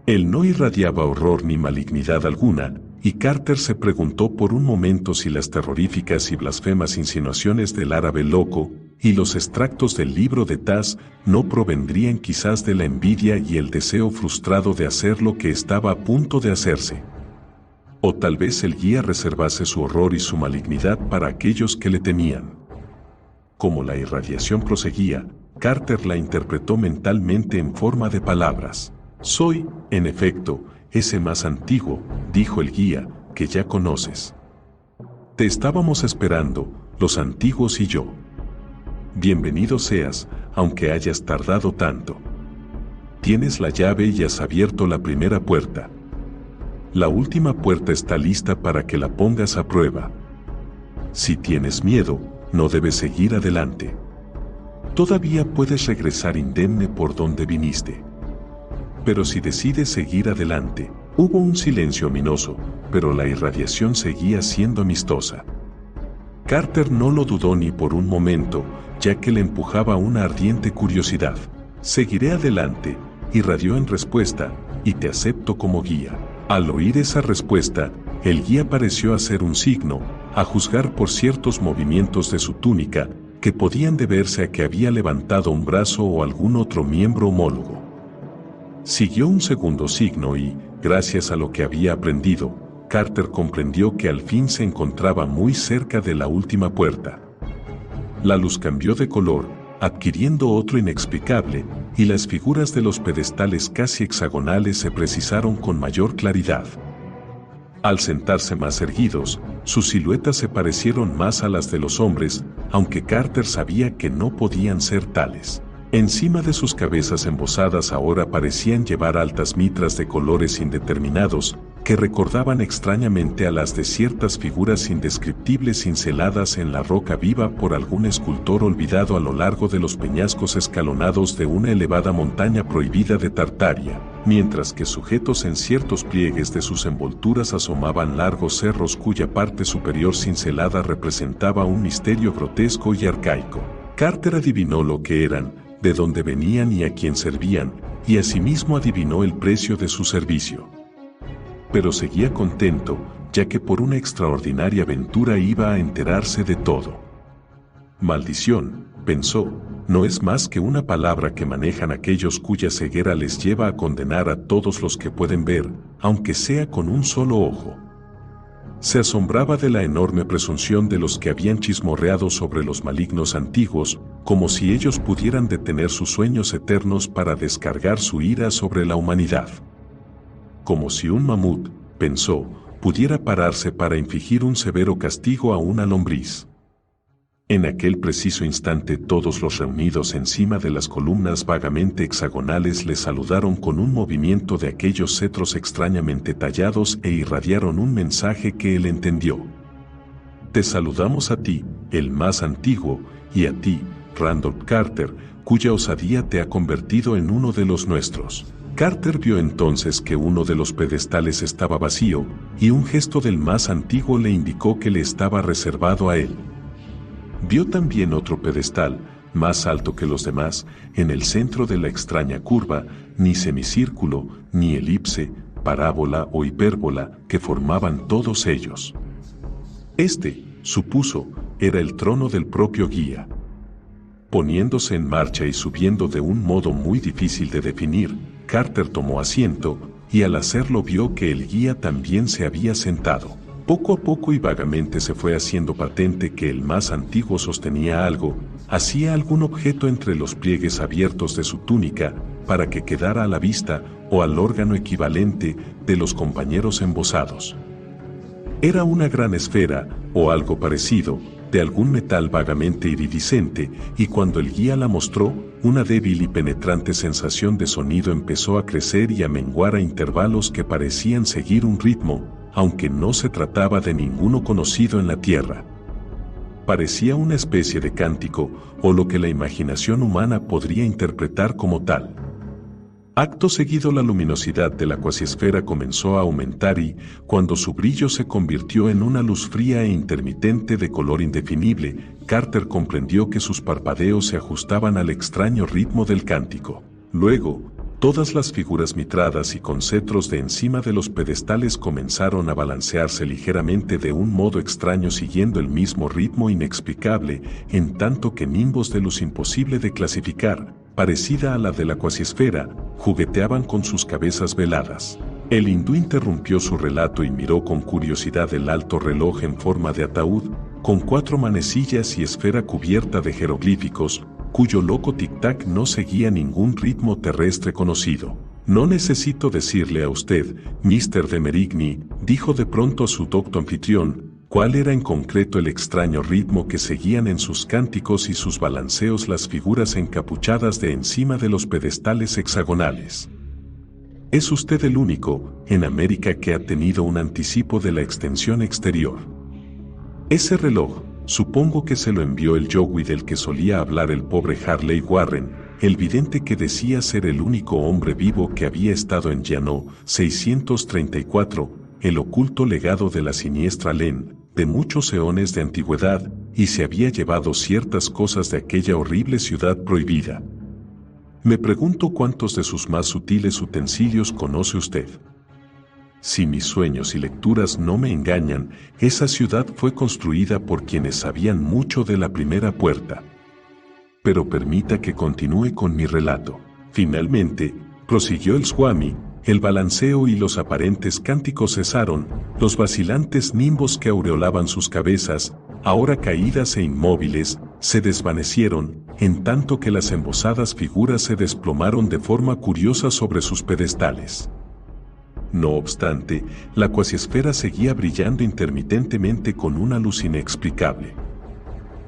Él no irradiaba horror ni malignidad alguna, y Carter se preguntó por un momento si las terroríficas y blasfemas insinuaciones del árabe loco y los extractos del libro de Taz no provendrían quizás de la envidia y el deseo frustrado de hacer lo que estaba a punto de hacerse. O tal vez el guía reservase su horror y su malignidad para aquellos que le temían. Como la irradiación proseguía, Carter la interpretó mentalmente en forma de palabras. Soy, en efecto, ese más antiguo, dijo el guía, que ya conoces. Te estábamos esperando, los antiguos y yo. Bienvenido seas, aunque hayas tardado tanto. Tienes la llave y has abierto la primera puerta. La última puerta está lista para que la pongas a prueba. Si tienes miedo, no debes seguir adelante. Todavía puedes regresar indemne por donde viniste. Pero si decides seguir adelante, hubo un silencio ominoso, pero la irradiación seguía siendo amistosa. Carter no lo dudó ni por un momento, ya que le empujaba una ardiente curiosidad. Seguiré adelante, irradió en respuesta, y te acepto como guía. Al oír esa respuesta, el guía pareció hacer un signo, a juzgar por ciertos movimientos de su túnica, que podían deberse a que había levantado un brazo o algún otro miembro homólogo. Siguió un segundo signo y, gracias a lo que había aprendido, Carter comprendió que al fin se encontraba muy cerca de la última puerta. La luz cambió de color, adquiriendo otro inexplicable, y las figuras de los pedestales casi hexagonales se precisaron con mayor claridad. Al sentarse más erguidos, sus siluetas se parecieron más a las de los hombres, aunque Carter sabía que no podían ser tales. Encima de sus cabezas embosadas ahora parecían llevar altas mitras de colores indeterminados, que recordaban extrañamente a las de ciertas figuras indescriptibles cinceladas en la roca viva por algún escultor olvidado a lo largo de los peñascos escalonados de una elevada montaña prohibida de Tartaria, mientras que sujetos en ciertos pliegues de sus envolturas asomaban largos cerros cuya parte superior cincelada representaba un misterio grotesco y arcaico. Carter adivinó lo que eran, de dónde venían y a quién servían, y asimismo adivinó el precio de su servicio. Pero seguía contento, ya que por una extraordinaria aventura iba a enterarse de todo. Maldición, pensó, no es más que una palabra que manejan aquellos cuya ceguera les lleva a condenar a todos los que pueden ver, aunque sea con un solo ojo. Se asombraba de la enorme presunción de los que habían chismorreado sobre los malignos antiguos, como si ellos pudieran detener sus sueños eternos para descargar su ira sobre la humanidad. Como si un mamut, pensó, pudiera pararse para infligir un severo castigo a una lombriz. En aquel preciso instante todos los reunidos encima de las columnas vagamente hexagonales le saludaron con un movimiento de aquellos cetros extrañamente tallados e irradiaron un mensaje que él entendió. Te saludamos a ti, el más antiguo, y a ti, Randolph Carter, cuya osadía te ha convertido en uno de los nuestros. Carter vio entonces que uno de los pedestales estaba vacío, y un gesto del más antiguo le indicó que le estaba reservado a él. Vio también otro pedestal, más alto que los demás, en el centro de la extraña curva, ni semicírculo, ni elipse, parábola o hipérbola que formaban todos ellos. Este, supuso, era el trono del propio guía. Poniéndose en marcha y subiendo de un modo muy difícil de definir, Carter tomó asiento, y al hacerlo vio que el guía también se había sentado. Poco a poco y vagamente se fue haciendo patente que el más antiguo sostenía algo, hacía algún objeto entre los pliegues abiertos de su túnica, para que quedara a la vista o al órgano equivalente de los compañeros embosados. Era una gran esfera, o algo parecido, de algún metal vagamente iridiscente, y cuando el guía la mostró, una débil y penetrante sensación de sonido empezó a crecer y a menguar a intervalos que parecían seguir un ritmo, aunque no se trataba de ninguno conocido en la tierra. Parecía una especie de cántico, o lo que la imaginación humana podría interpretar como tal. Acto seguido la luminosidad de la cuasiesfera comenzó a aumentar y, cuando su brillo se convirtió en una luz fría e intermitente de color indefinible, Carter comprendió que sus parpadeos se ajustaban al extraño ritmo del cántico. Luego, todas las figuras mitradas y con cetros de encima de los pedestales comenzaron a balancearse ligeramente de un modo extraño siguiendo el mismo ritmo inexplicable, en tanto que nimbos de luz imposible de clasificar, parecida a la de la cuasiesfera, jugueteaban con sus cabezas veladas. El hindú interrumpió su relato y miró con curiosidad el alto reloj en forma de ataúd, con 4 manecillas y esfera cubierta de jeroglíficos, cuyo loco tic-tac no seguía ningún ritmo terrestre conocido. «No necesito decirle a usted, Mr. de Merigny», dijo de pronto a su docto anfitrión, cuál era en concreto el extraño ritmo que seguían en sus cánticos y sus balanceos las figuras encapuchadas de encima de los pedestales hexagonales. Es usted el único, en América, que ha tenido un anticipo de la extensión exterior. Ese reloj, supongo que se lo envió el yogui del que solía hablar el pobre Harley Warren, el vidente que decía ser el único hombre vivo que había estado en Llano 634, el oculto legado de la siniestra Len, de muchos eones de antigüedad, y se había llevado ciertas cosas de aquella horrible ciudad prohibida. Me pregunto cuántos de sus más sutiles utensilios conoce usted. Si mis sueños y lecturas no me engañan, esa ciudad fue construida por quienes sabían mucho de la primera puerta. Pero permita que continúe con mi relato. Finalmente, prosiguió el Swami, el balanceo y los aparentes cánticos cesaron, los vacilantes nimbos que aureolaban sus cabezas, ahora caídas e inmóviles, se desvanecieron, en tanto que las embosadas figuras se desplomaron de forma curiosa sobre sus pedestales. No obstante, la cuasiesfera seguía brillando intermitentemente con una luz inexplicable.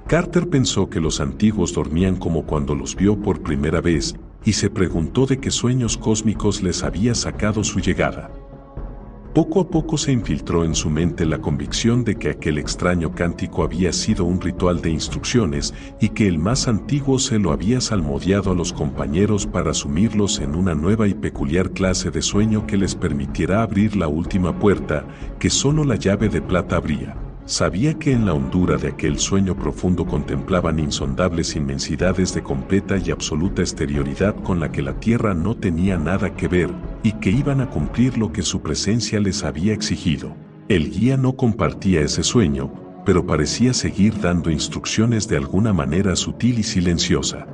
Carter pensó que los antiguos dormían como cuando los vio por primera vez, y se preguntó de qué sueños cósmicos les había sacado su llegada. Poco a poco se infiltró en su mente la convicción de que aquel extraño cántico había sido un ritual de instrucciones y que el más antiguo se lo había salmodiado a los compañeros para sumirlos en una nueva y peculiar clase de sueño que les permitiera abrir la última puerta, que solo la llave de plata abría. Sabía que en la hondura de aquel sueño profundo contemplaban insondables inmensidades de completa y absoluta exterioridad con la que la tierra no tenía nada que ver, y que iban a cumplir lo que su presencia les había exigido. El guía no compartía ese sueño, pero parecía seguir dando instrucciones de alguna manera sutil y silenciosa.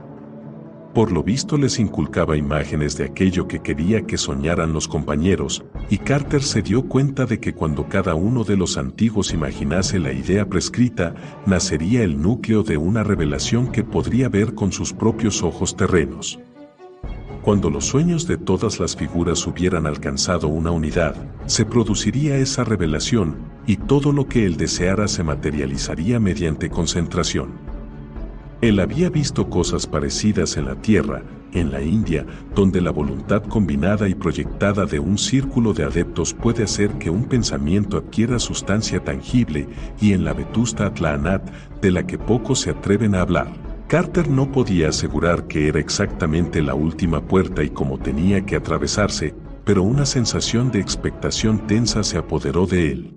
Por lo visto les inculcaba imágenes de aquello que quería que soñaran los compañeros, y Carter se dio cuenta de que cuando cada uno de los antiguos imaginase la idea prescrita, nacería el núcleo de una revelación que podría ver con sus propios ojos terrenos. Cuando los sueños de todas las figuras hubieran alcanzado una unidad, se produciría esa revelación, y todo lo que él deseara se materializaría mediante concentración. Él había visto cosas parecidas en la Tierra, en la India, donde la voluntad combinada y proyectada de un círculo de adeptos puede hacer que un pensamiento adquiera sustancia tangible, y en la vetusta Atlanat, de la que pocos se atreven a hablar. Carter no podía asegurar que era exactamente la última puerta y cómo tenía que atravesarse, pero una sensación de expectación tensa se apoderó de él.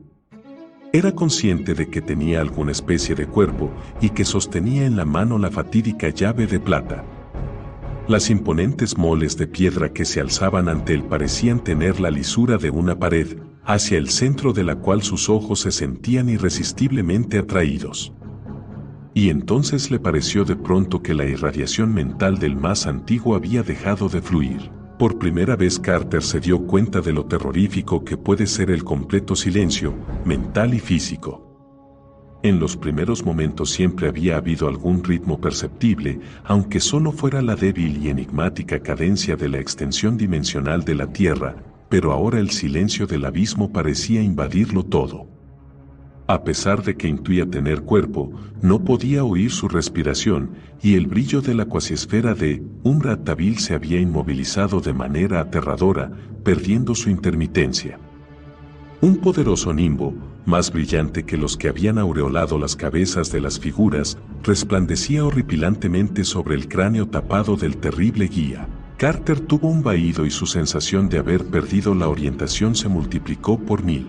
Era consciente de que tenía alguna especie de cuerpo y que sostenía en la mano la fatídica llave de plata. Las imponentes moles de piedra que se alzaban ante él parecían tener la lisura de una pared, hacia el centro de la cual sus ojos se sentían irresistiblemente atraídos. Y entonces le pareció de pronto que la irradiación mental del más antiguo había dejado de fluir. Por primera vez Carter se dio cuenta de lo terrorífico que puede ser el completo silencio, mental y físico. En los primeros momentos siempre había habido algún ritmo perceptible, aunque solo fuera la débil y enigmática cadencia de la extensión dimensional de la Tierra, pero ahora el silencio del abismo parecía invadirlo todo. A pesar de que intuía tener cuerpo, no podía oír su respiración, y el brillo de la cuasiesfera de Umrat-Tabil se había inmovilizado de manera aterradora, perdiendo su intermitencia. Un poderoso nimbo, más brillante que los que habían aureolado las cabezas de las figuras, resplandecía horripilantemente sobre el cráneo tapado del terrible guía. Carter tuvo un vaído y su sensación de haber perdido la orientación se multiplicó por 1000.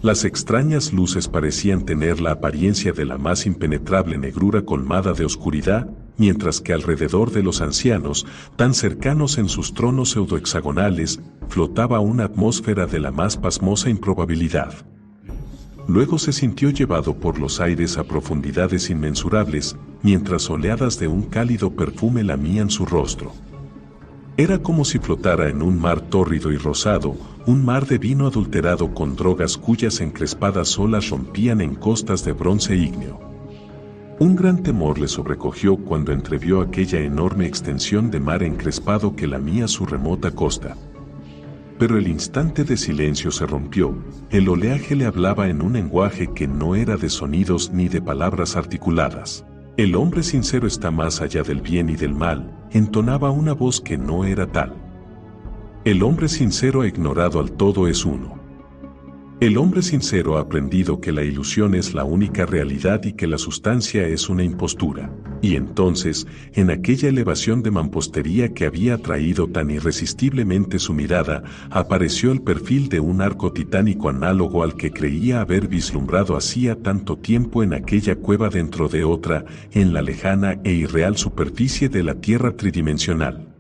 Las extrañas luces parecían tener la apariencia de la más impenetrable negrura colmada de oscuridad, mientras que alrededor de los ancianos, tan cercanos en sus tronos pseudohexagonales, flotaba una atmósfera de la más pasmosa improbabilidad. Luego se sintió llevado por los aires a profundidades inmensurables, mientras oleadas de un cálido perfume lamían su rostro. Era como si flotara en un mar tórrido y rosado, un mar de vino adulterado con drogas cuyas encrespadas olas rompían en costas de bronce ígneo. Un gran temor le sobrecogió cuando entrevió aquella enorme extensión de mar encrespado que lamía su remota costa. Pero el instante de silencio se rompió, el oleaje le hablaba en un lenguaje que no era de sonidos ni de palabras articuladas. El hombre sincero está más allá del bien y del mal, entonaba una voz que no era tal. El hombre sincero ha ignorado al todo es uno. El hombre sincero ha aprendido que la ilusión es la única realidad y que la sustancia es una impostura. Y entonces, en aquella elevación de mampostería que había atraído tan irresistiblemente su mirada, apareció el perfil de un arco titánico análogo al que creía haber vislumbrado hacía tanto tiempo en aquella cueva dentro de otra, en la lejana e irreal superficie de la tierra tridimensional.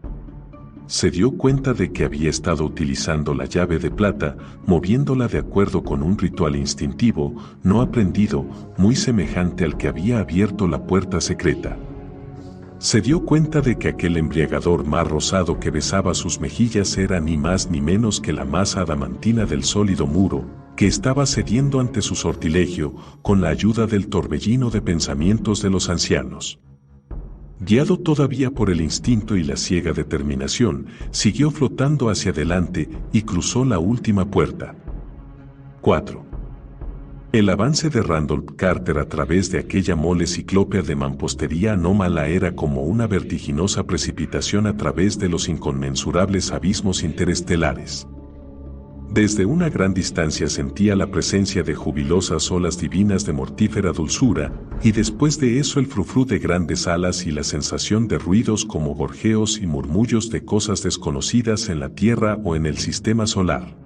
Se dio cuenta de que había estado utilizando la llave de plata, moviéndola de acuerdo con un ritual instintivo, no aprendido, muy semejante al que había abierto la puerta secreta. Se dio cuenta de que aquel embriagador mar rosado que besaba sus mejillas era ni más ni menos que la masa adamantina del sólido muro, que estaba cediendo ante su sortilegio, con la ayuda del torbellino de pensamientos de los ancianos. Guiado todavía por el instinto y la ciega determinación, siguió flotando hacia adelante y cruzó la última puerta. 4. El avance de Randolph Carter a través de aquella mole ciclópea de mampostería anómala era como una vertiginosa precipitación a través de los inconmensurables abismos interestelares. Desde una gran distancia sentía la presencia de jubilosas olas divinas de mortífera dulzura, y después de eso el frufru de grandes alas y la sensación de ruidos como gorjeos y murmullos de cosas desconocidas en la Tierra o en el sistema solar.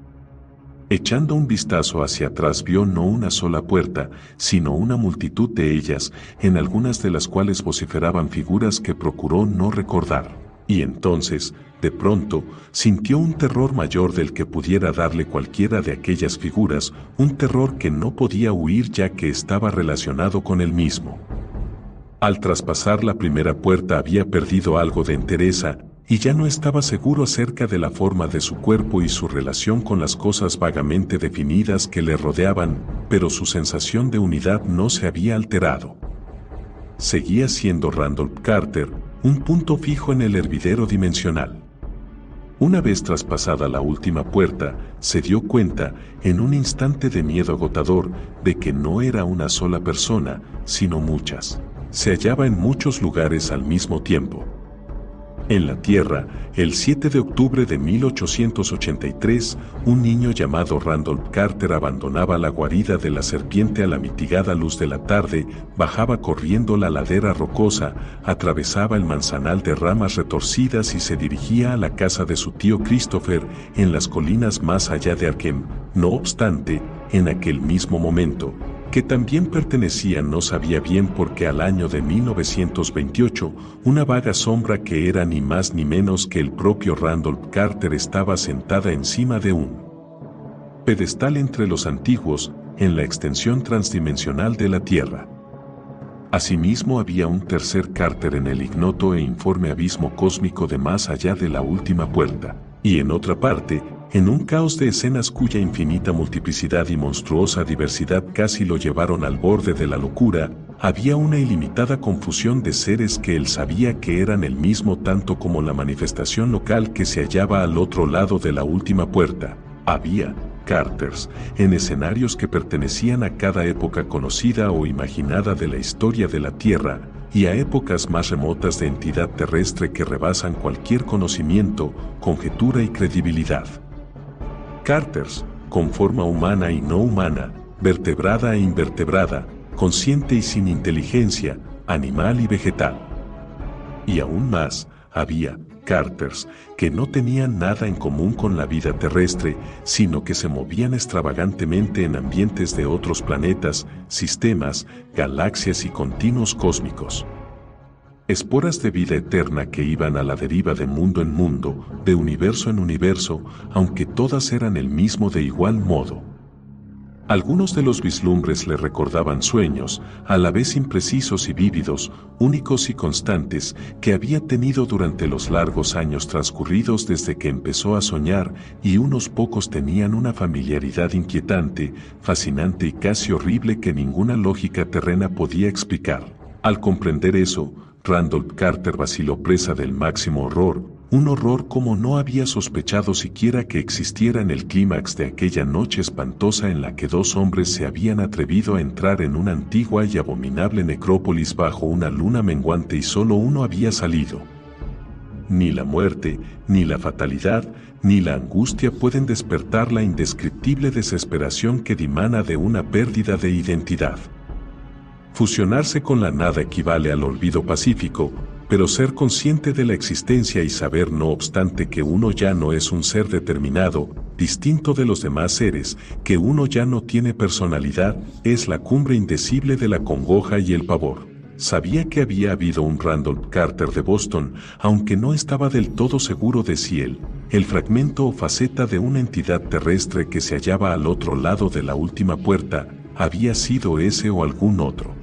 Echando un vistazo hacia atrás vio no una sola puerta, sino una multitud de ellas, en algunas de las cuales vociferaban figuras que procuró no recordar. Y entonces, de pronto, sintió un terror mayor del que pudiera darle cualquiera de aquellas figuras, un terror que no podía huir ya que estaba relacionado con él mismo. Al traspasar la primera puerta había perdido algo de entereza, y ya no estaba seguro acerca de la forma de su cuerpo y su relación con las cosas vagamente definidas que le rodeaban, pero su sensación de unidad no se había alterado. Seguía siendo Randolph Carter, un punto fijo en el hervidero dimensional. Una vez traspasada la última puerta, se dio cuenta, en un instante de miedo agotador, de que no era una sola persona, sino muchas. Se hallaba en muchos lugares al mismo tiempo. En la Tierra, el 7 de octubre de 1883, un niño llamado Randolph Carter abandonaba la guarida de la serpiente a la mitigada luz de la tarde, bajaba corriendo la ladera rocosa, atravesaba el manzanal de ramas retorcidas y se dirigía a la casa de su tío Christopher en las colinas más allá de Arkham. No obstante, en aquel mismo momento, que también pertenecía no sabía bien porque al año de 1928, una vaga sombra que era ni más ni menos que el propio Randolph Carter estaba sentada encima de un pedestal entre los antiguos, en la extensión transdimensional de la Tierra. Asimismo había un tercer Carter en el ignoto e informe abismo cósmico de más allá de la última puerta, y en otra parte, en un caos de escenas cuya infinita multiplicidad y monstruosa diversidad casi lo llevaron al borde de la locura, había una ilimitada confusión de seres que él sabía que eran el mismo tanto como la manifestación local que se hallaba al otro lado de la última puerta. Había Carters en escenarios que pertenecían a cada época conocida o imaginada de la historia de la Tierra, y a épocas más remotas de entidad terrestre que rebasan cualquier conocimiento, conjetura y credibilidad. Carters, con forma humana y no humana, vertebrada e invertebrada, consciente y sin inteligencia, animal y vegetal. Y aún más, había Carters que no tenían nada en común con la vida terrestre, sino que se movían extravagantemente en ambientes de otros planetas, sistemas, galaxias y continuos cósmicos. Esporas de vida eterna que iban a la deriva de mundo en mundo, de universo en universo, aunque todas eran el mismo de igual modo. Algunos de los vislumbres le recordaban sueños, a la vez imprecisos y vívidos, únicos y constantes, que había tenido durante los largos años transcurridos desde que empezó a soñar, y unos pocos tenían una familiaridad inquietante, fascinante y casi horrible que ninguna lógica terrena podía explicar. Al comprender eso, Randolph Carter vaciló presa del máximo horror, un horror como no había sospechado siquiera que existiera en el clímax de aquella noche espantosa en la que dos hombres se habían atrevido a entrar en una antigua y abominable necrópolis bajo una luna menguante y solo uno había salido. Ni la muerte, ni la fatalidad, ni la angustia pueden despertar la indescriptible desesperación que dimana de una pérdida de identidad. Fusionarse con la nada equivale al olvido pacífico, pero ser consciente de la existencia y saber no obstante que uno ya no es un ser determinado, distinto de los demás seres, que uno ya no tiene personalidad, es la cumbre indecible de la congoja y el pavor. Sabía que había habido un Randolph Carter de Boston, aunque no estaba del todo seguro de si él, el fragmento o faceta de una entidad terrestre que se hallaba al otro lado de la última puerta, había sido ese o algún otro.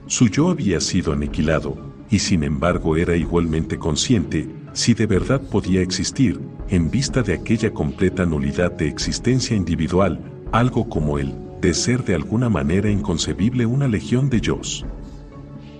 Su yo había sido aniquilado, y sin embargo era igualmente consciente, si de verdad podía existir, en vista de aquella completa nulidad de existencia individual, algo como el, de ser de alguna manera inconcebible una legión de yos.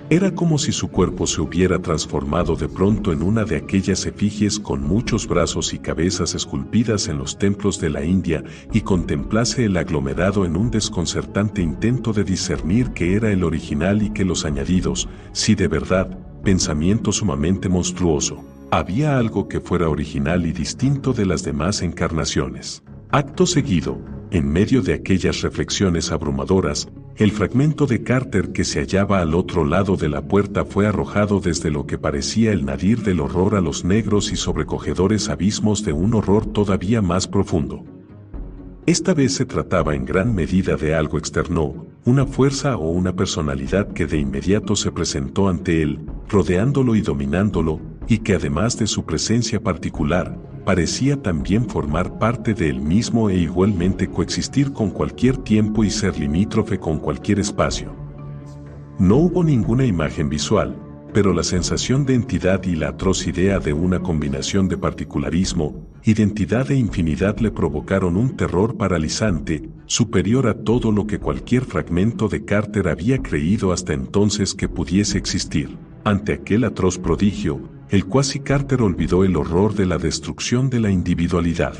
Era como si su cuerpo se hubiera transformado de pronto en una de aquellas efigies con muchos brazos y cabezas esculpidas en los templos de la India y contemplase el aglomerado en un desconcertante intento de discernir qué era el original y que los añadidos, si de verdad, pensamiento sumamente monstruoso, había algo que fuera original y distinto de las demás encarnaciones. Acto seguido, en medio de aquellas reflexiones abrumadoras, el fragmento de Carter que se hallaba al otro lado de la puerta fue arrojado desde lo que parecía el nadir del horror a los negros y sobrecogedores abismos de un horror todavía más profundo. Esta vez se trataba en gran medida de algo externo, una fuerza o una personalidad que de inmediato se presentó ante él, rodeándolo y dominándolo, y que además de su presencia particular, parecía también formar parte de él mismo e igualmente coexistir con cualquier tiempo y ser limítrofe con cualquier espacio. No hubo ninguna imagen visual, pero la sensación de entidad y la atroz idea de una combinación de particularismo, identidad e infinidad le provocaron un terror paralizante, superior a todo lo que cualquier fragmento de Carter había creído hasta entonces que pudiese existir. Ante aquel atroz prodigio, el cuasi Carter olvidó el horror de la destrucción de la individualidad.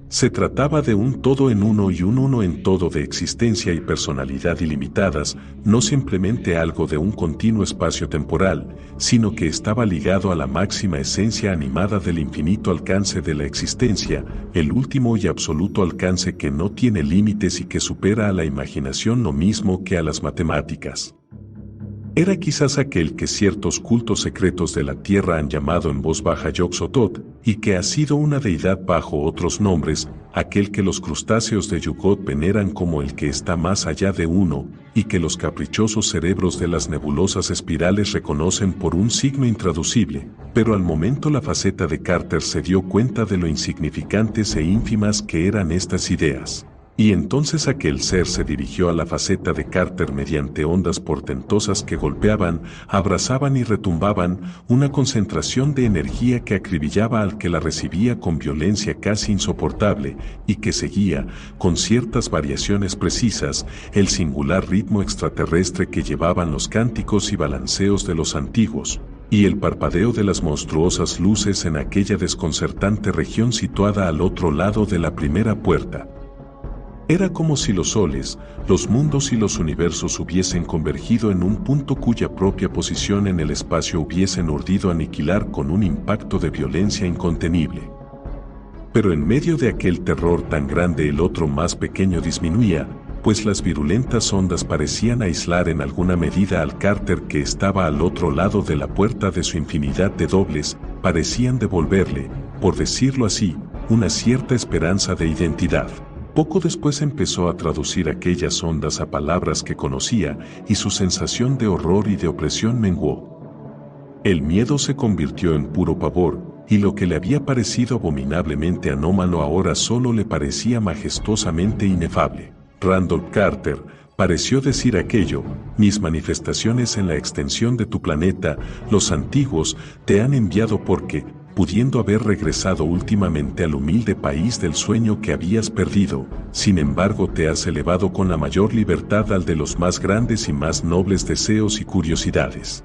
Se trataba de un todo en uno y un uno en todo de existencia y personalidad ilimitadas, no simplemente algo de un continuo espacio temporal, sino que estaba ligado a la máxima esencia animada del infinito alcance de la existencia, el último y absoluto alcance que no tiene límites y que supera a la imaginación lo mismo que a las matemáticas. Era quizás aquel que ciertos cultos secretos de la tierra han llamado en voz baja Yog-Sothoth, y que ha sido una deidad bajo otros nombres, aquel que los crustáceos de Yugot veneran como el que está más allá de uno, y que los caprichosos cerebros de las nebulosas espirales reconocen por un signo intraducible, pero al momento la faceta de Carter se dio cuenta de lo insignificantes e ínfimas que eran estas ideas. Y entonces aquel ser se dirigió a la faceta de Carter mediante ondas portentosas que golpeaban, abrazaban y retumbaban, una concentración de energía que acribillaba al que la recibía con violencia casi insoportable, y que seguía, con ciertas variaciones precisas, el singular ritmo extraterrestre que llevaban los cánticos y balanceos de los antiguos, y el parpadeo de las monstruosas luces en aquella desconcertante región situada al otro lado de la primera puerta. Era como si los soles, los mundos y los universos hubiesen convergido en un punto cuya propia posición en el espacio hubiesen urdido aniquilar con un impacto de violencia incontenible. Pero en medio de aquel terror tan grande el otro más pequeño disminuía, pues las virulentas ondas parecían aislar en alguna medida al Carter que estaba al otro lado de la puerta de su infinidad de dobles, parecían devolverle, por decirlo así, una cierta esperanza de identidad. Poco después empezó a traducir aquellas ondas a palabras que conocía y su sensación de horror y de opresión menguó. El miedo se convirtió en puro pavor, y lo que le había parecido abominablemente anómalo ahora solo le parecía majestuosamente inefable. Randolph Carter pareció decir aquello: mis manifestaciones en la extensión de tu planeta, los antiguos, te han enviado porque, pudiendo haber regresado últimamente al humilde país del sueño que habías perdido, sin embargo te has elevado con la mayor libertad al de los más grandes y más nobles deseos y curiosidades.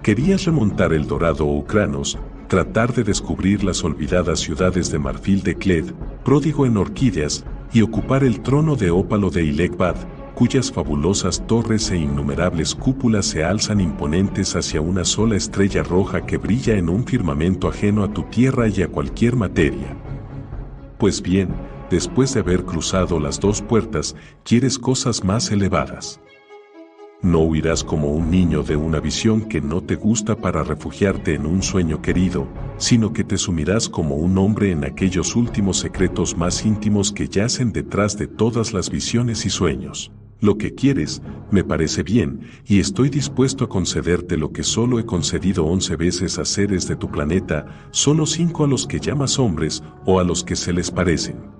Querías remontar el dorado Ucranos, tratar de descubrir las olvidadas ciudades de marfil de Cled, pródigo en orquídeas, y ocupar el trono de ópalo de Ilekbad, cuyas fabulosas torres e innumerables cúpulas se alzan imponentes hacia una sola estrella roja que brilla en un firmamento ajeno a tu tierra y a cualquier materia. Pues bien, después de haber cruzado las dos puertas, quieres cosas más elevadas. No huirás como un niño de una visión que no te gusta para refugiarte en un sueño querido, sino que te sumirás como un hombre en aquellos últimos secretos más íntimos que yacen detrás de todas las visiones y sueños. Lo que quieres, me parece bien, y estoy dispuesto a concederte lo que solo he concedido 11 veces a seres de tu planeta, solo 5 a los que llamas hombres o a los que se les parecen.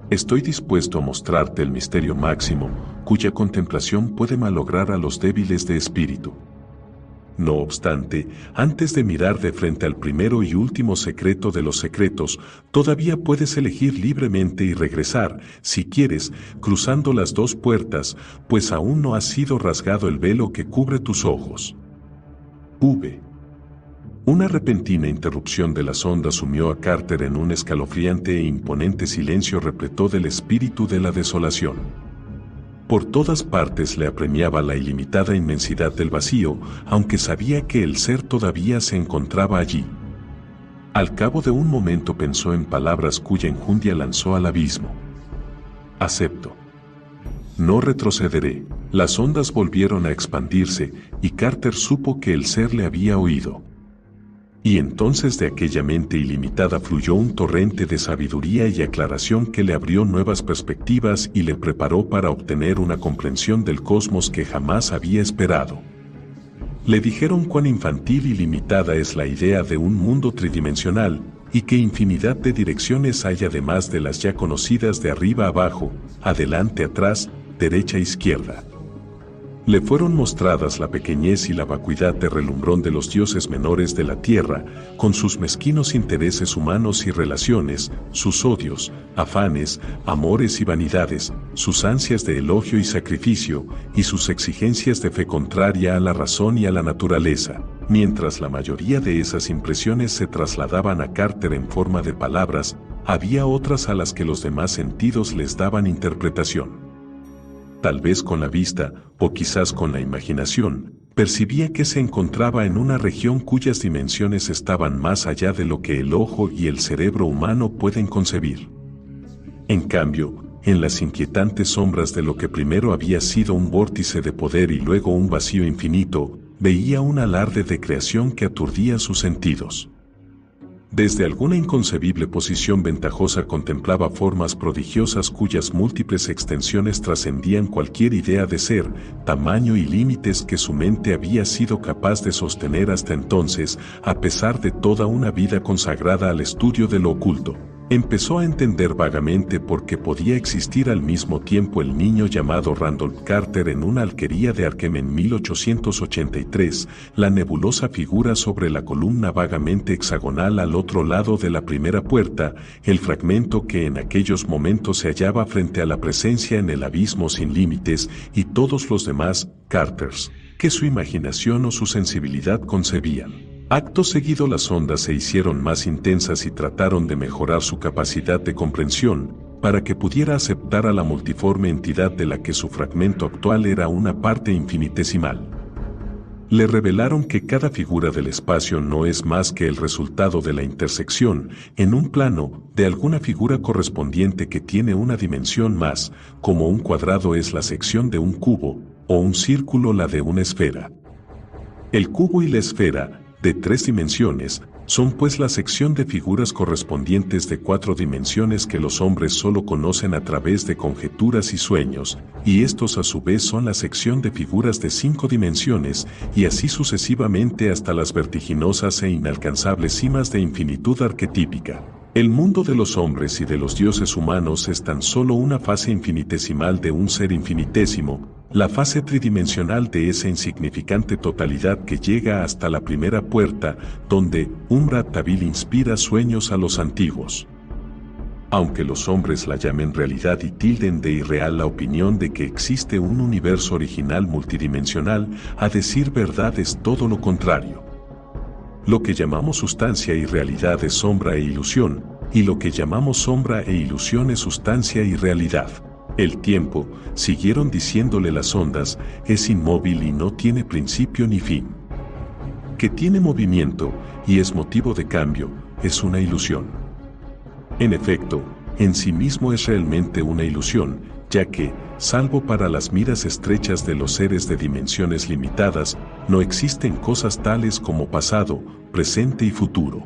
Estoy dispuesto a mostrarte el misterio máximo, cuya contemplación puede malograr a los débiles de espíritu. No obstante, antes de mirar de frente al primero y último secreto de los secretos, todavía puedes elegir libremente y regresar, si quieres, cruzando las dos puertas, pues aún no ha sido rasgado el velo que cubre tus ojos. V. Una repentina interrupción de las ondas sumió a Carter en un escalofriante e imponente silencio repleto del espíritu de la desolación. Por todas partes le apremiaba la ilimitada inmensidad del vacío, aunque sabía que el ser todavía se encontraba allí. Al cabo de un momento pensó en palabras cuya enjundia lanzó al abismo. Acepto. No retrocederé. Las ondas volvieron a expandirse, y Carter supo que el ser le había oído. Y entonces de aquella mente ilimitada fluyó un torrente de sabiduría y aclaración que le abrió nuevas perspectivas y le preparó para obtener una comprensión del cosmos que jamás había esperado. Le dijeron cuán infantil y limitada es la idea de un mundo tridimensional, y que infinidad de direcciones hay además de las ya conocidas de arriba abajo, adelante atrás, derecha izquierda. Le fueron mostradas la pequeñez y la vacuidad de relumbrón de los dioses menores de la tierra, con sus mezquinos intereses humanos y relaciones, sus odios, afanes, amores y vanidades, sus ansias de elogio y sacrificio, y sus exigencias de fe contraria a la razón y a la naturaleza. Mientras la mayoría de esas impresiones se trasladaban a Carter en forma de palabras, había otras a las que los demás sentidos les daban interpretación. Tal vez con la vista, o quizás con la imaginación, percibía que se encontraba en una región cuyas dimensiones estaban más allá de lo que el ojo y el cerebro humano pueden concebir. En cambio, en las inquietantes sombras de lo que primero había sido un vórtice de poder y luego un vacío infinito, veía un alarde de creación que aturdía sus sentidos. Desde alguna inconcebible posición ventajosa contemplaba formas prodigiosas cuyas múltiples extensiones trascendían cualquier idea de ser, tamaño y límites que su mente había sido capaz de sostener hasta entonces, a pesar de toda una vida consagrada al estudio de lo oculto. Empezó a entender vagamente por qué podía existir al mismo tiempo el niño llamado Randolph Carter en una alquería de Arkham en 1883, la nebulosa figura sobre la columna vagamente hexagonal al otro lado de la primera puerta, el fragmento que en aquellos momentos se hallaba frente a la presencia en el abismo sin límites, y todos los demás Carters, que su imaginación o su sensibilidad concebían. Acto seguido las ondas se hicieron más intensas y trataron de mejorar su capacidad de comprensión, para que pudiera aceptar a la multiforme entidad de la que su fragmento actual era una parte infinitesimal. Le revelaron que cada figura del espacio no es más que el resultado de la intersección, en un plano, de alguna figura correspondiente que tiene una dimensión más, como un cuadrado es la sección de un cubo, o un círculo la de una esfera. El cubo y la esfera, de 3 dimensiones, Son pues la sección de figuras correspondientes de 4 dimensiones que los hombres solo conocen a través de conjeturas y sueños, y estos a su vez son la sección de figuras de 5 dimensiones, y así sucesivamente hasta las vertiginosas e inalcanzables cimas de infinitud arquetípica. El mundo de los hombres y de los dioses humanos es tan solo una fase infinitesimal de un ser infinitésimo, la fase tridimensional de esa insignificante totalidad que llega hasta la primera puerta, donde Umrat-Tabil inspira sueños a los antiguos. Aunque los hombres la llamen realidad y tilden de irreal la opinión de que existe un universo original multidimensional, a decir verdad es todo lo contrario. Lo que llamamos sustancia y realidad es sombra e ilusión, y lo que llamamos sombra e ilusión es sustancia y realidad. El tiempo, siguieron diciéndole las ondas, es inmóvil y no tiene principio ni fin. Que tiene movimiento, y es motivo de cambio, es una ilusión. En efecto, en sí mismo es realmente una ilusión, ya que, salvo para las miras estrechas de los seres de dimensiones limitadas, no existen cosas tales como pasado, presente y futuro.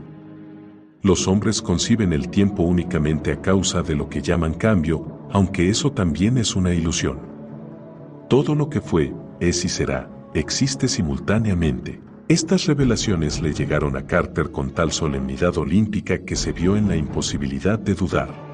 Los hombres conciben el tiempo únicamente a causa de lo que llaman cambio, aunque eso también es una ilusión. Todo lo que fue, es y será, existe simultáneamente. Estas revelaciones le llegaron a Carter con tal solemnidad olímpica que se vio en la imposibilidad de dudar.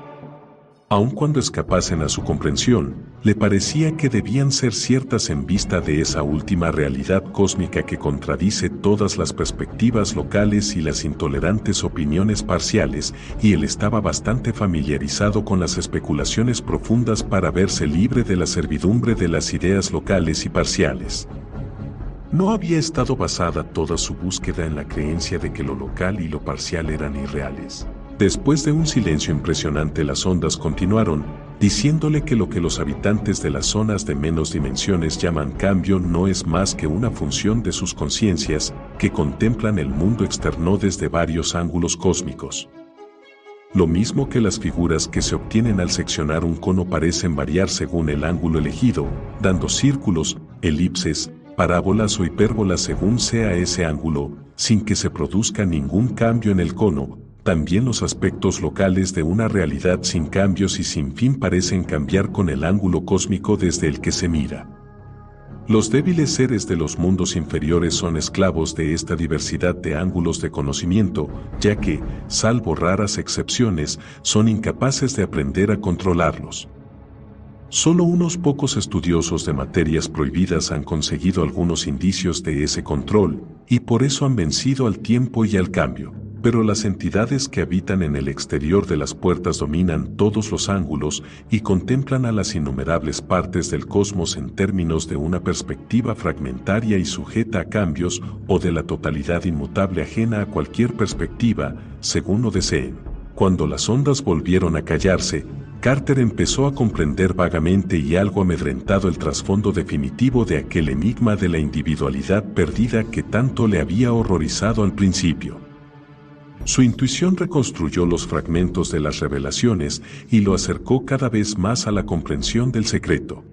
Aun cuando escapasen a su comprensión, le parecía que debían ser ciertas en vista de esa última realidad cósmica que contradice todas las perspectivas locales y las intolerantes opiniones parciales, y él estaba bastante familiarizado con las especulaciones profundas para verse libre de la servidumbre de las ideas locales y parciales. No había estado basada toda su búsqueda en la creencia de que lo local y lo parcial eran irreales. Después de un silencio impresionante, las ondas continuaron, diciéndole que lo que los habitantes de las zonas de menos dimensiones llaman cambio no es más que una función de sus conciencias, que contemplan el mundo externo desde varios ángulos cósmicos. Lo mismo que las figuras que se obtienen al seccionar un cono parecen variar según el ángulo elegido, dando círculos, elipses, parábolas o hipérbolas según sea ese ángulo, sin que se produzca ningún cambio en el cono. También los aspectos locales de una realidad sin cambios y sin fin parecen cambiar con el ángulo cósmico desde el que se mira. Los débiles seres de los mundos inferiores son esclavos de esta diversidad de ángulos de conocimiento, ya que, salvo raras excepciones, son incapaces de aprender a controlarlos. Solo unos pocos estudiosos de materias prohibidas han conseguido algunos indicios de ese control, y por eso han vencido al tiempo y al cambio. Pero las entidades que habitan en el exterior de las puertas dominan todos los ángulos y contemplan a las innumerables partes del cosmos en términos de una perspectiva fragmentaria y sujeta a cambios, o de la totalidad inmutable ajena a cualquier perspectiva, según lo deseen. Cuando las ondas volvieron a callarse, Carter empezó a comprender vagamente y algo amedrentado el trasfondo definitivo de aquel enigma de la individualidad perdida que tanto le había horrorizado al principio. Su intuición reconstruyó los fragmentos de las revelaciones y lo acercó cada vez más a la comprensión del secreto.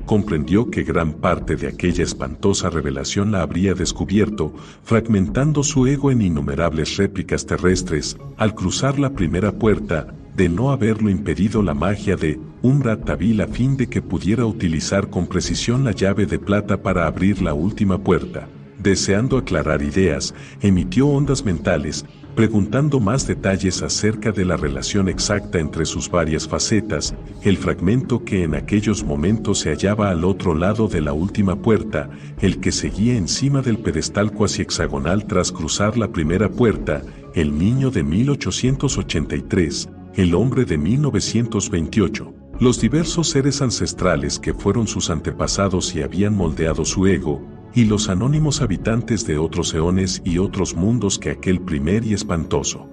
Comprendió que gran parte de aquella espantosa revelación la habría descubierto, fragmentando su ego en innumerables réplicas terrestres, al cruzar la primera puerta, de no haberlo impedido la magia de Umrat-Tabil a fin de que pudiera utilizar con precisión la llave de plata para abrir la última puerta. Deseando aclarar ideas, emitió ondas mentales, preguntando más detalles acerca de la relación exacta entre sus varias facetas, el fragmento que en aquellos momentos se hallaba al otro lado de la última puerta, el que seguía encima del pedestal cuasi hexagonal tras cruzar la primera puerta, el niño de 1883, el hombre de 1928. Los diversos seres ancestrales que fueron sus antepasados y habían moldeado su ego, y los anónimos habitantes de otros eones y otros mundos que aquel primer y espantoso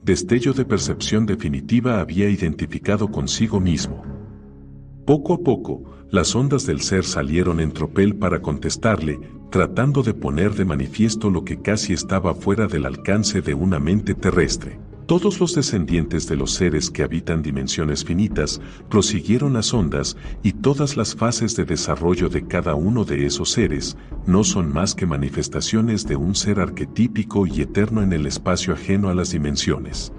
destello de percepción definitiva había identificado consigo mismo. Poco a poco, las ondas del ser salieron en tropel para contestarle, tratando de poner de manifiesto lo que casi estaba fuera del alcance de una mente terrestre. Todos los descendientes de los seres que habitan dimensiones finitas prosiguieron las ondas y todas las fases de desarrollo de cada uno de esos seres no son más que manifestaciones de un ser arquetípico y eterno en el espacio ajeno a las dimensiones.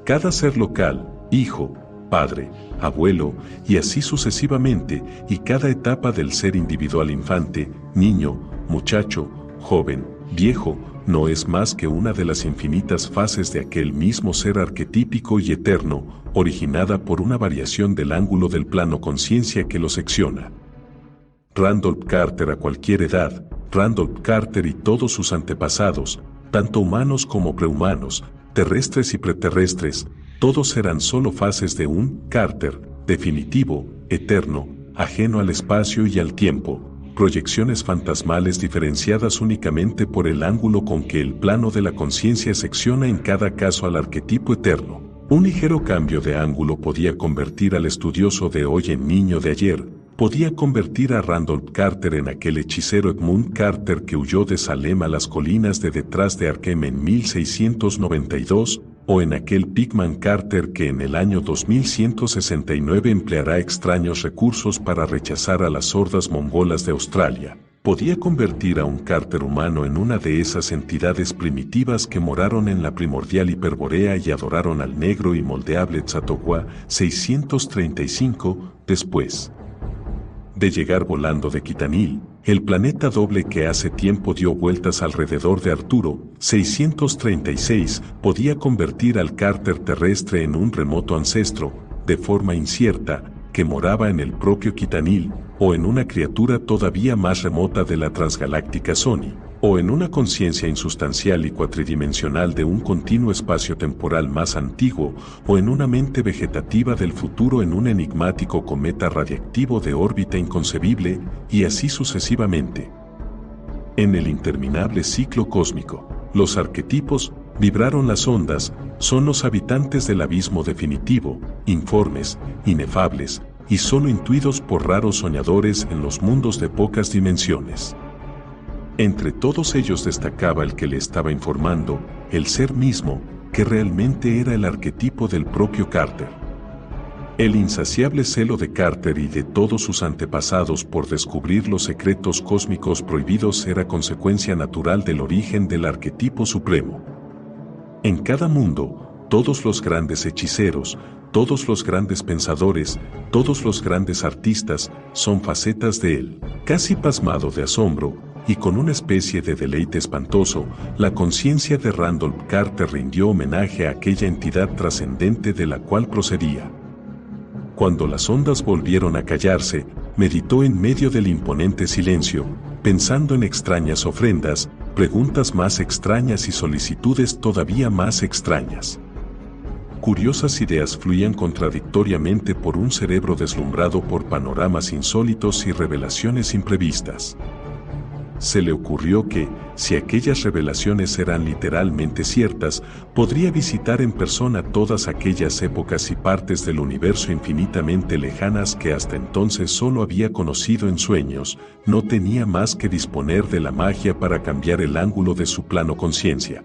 Cada ser local, hijo, padre, abuelo, y así sucesivamente, y cada etapa del ser individual infante, niño, muchacho, joven, viejo, no es más que una de las infinitas fases de aquel mismo ser arquetípico y eterno, originada por una variación del ángulo del plano conciencia que lo secciona. Randolph Carter a cualquier edad, Randolph Carter y todos sus antepasados, tanto humanos como prehumanos, terrestres y preterrestres, todos eran solo fases de un Carter, definitivo, eterno, ajeno al espacio y al tiempo, proyecciones fantasmales diferenciadas únicamente por el ángulo con que el plano de la conciencia secciona en cada caso al arquetipo eterno. Un ligero cambio de ángulo podía convertir al estudioso de hoy en niño de ayer, podía convertir a Randolph Carter en aquel hechicero Edmund Carter que huyó de Salem a las colinas de detrás de Arkham en 1692, o en aquel Pigman Carter que en el año 2169 empleará extraños recursos para rechazar a las hordas mongolas de Australia. Podía convertir a un Carter humano en una de esas entidades primitivas que moraron en la primordial Hiperborea y adoraron al negro y moldeable Tzatohua 635, después de llegar volando de Quitanil, el planeta doble que hace tiempo dio vueltas alrededor de Arturo, 636, podía convertir al Carter terrestre en un remoto ancestro, de forma incierta, que moraba en el propio Quitanil, o en una criatura todavía más remota de la transgaláctica Sony, o en una conciencia insustancial y cuatridimensional de un continuo espacio temporal más antiguo, o en una mente vegetativa del futuro en un enigmático cometa radiactivo de órbita inconcebible, y así sucesivamente. En el interminable ciclo cósmico, los arquetipos, vibraron las ondas, son los habitantes del abismo definitivo, informes, inefables, y solo intuidos por raros soñadores en los mundos de pocas dimensiones. Entre todos ellos destacaba el que le estaba informando, el ser mismo, que realmente era el arquetipo del propio Carter. El insaciable celo de Carter y de todos sus antepasados por descubrir los secretos cósmicos prohibidos era consecuencia natural del origen del arquetipo supremo. En cada mundo, todos los grandes hechiceros, todos los grandes pensadores, todos los grandes artistas, son facetas de él. Casi pasmado de asombro, y con una especie de deleite espantoso, la conciencia de Randolph Carter rindió homenaje a aquella entidad trascendente de la cual procedía. Cuando las ondas volvieron a callarse, meditó en medio del imponente silencio, pensando en extrañas ofrendas, preguntas más extrañas y solicitudes todavía más extrañas. Curiosas ideas fluían contradictoriamente por un cerebro deslumbrado por panoramas insólitos y revelaciones imprevistas. Se le ocurrió que, si aquellas revelaciones eran literalmente ciertas, podría visitar en persona todas aquellas épocas y partes del universo infinitamente lejanas que hasta entonces solo había conocido en sueños. No tenía más que disponer de la magia para cambiar el ángulo de su plano conciencia.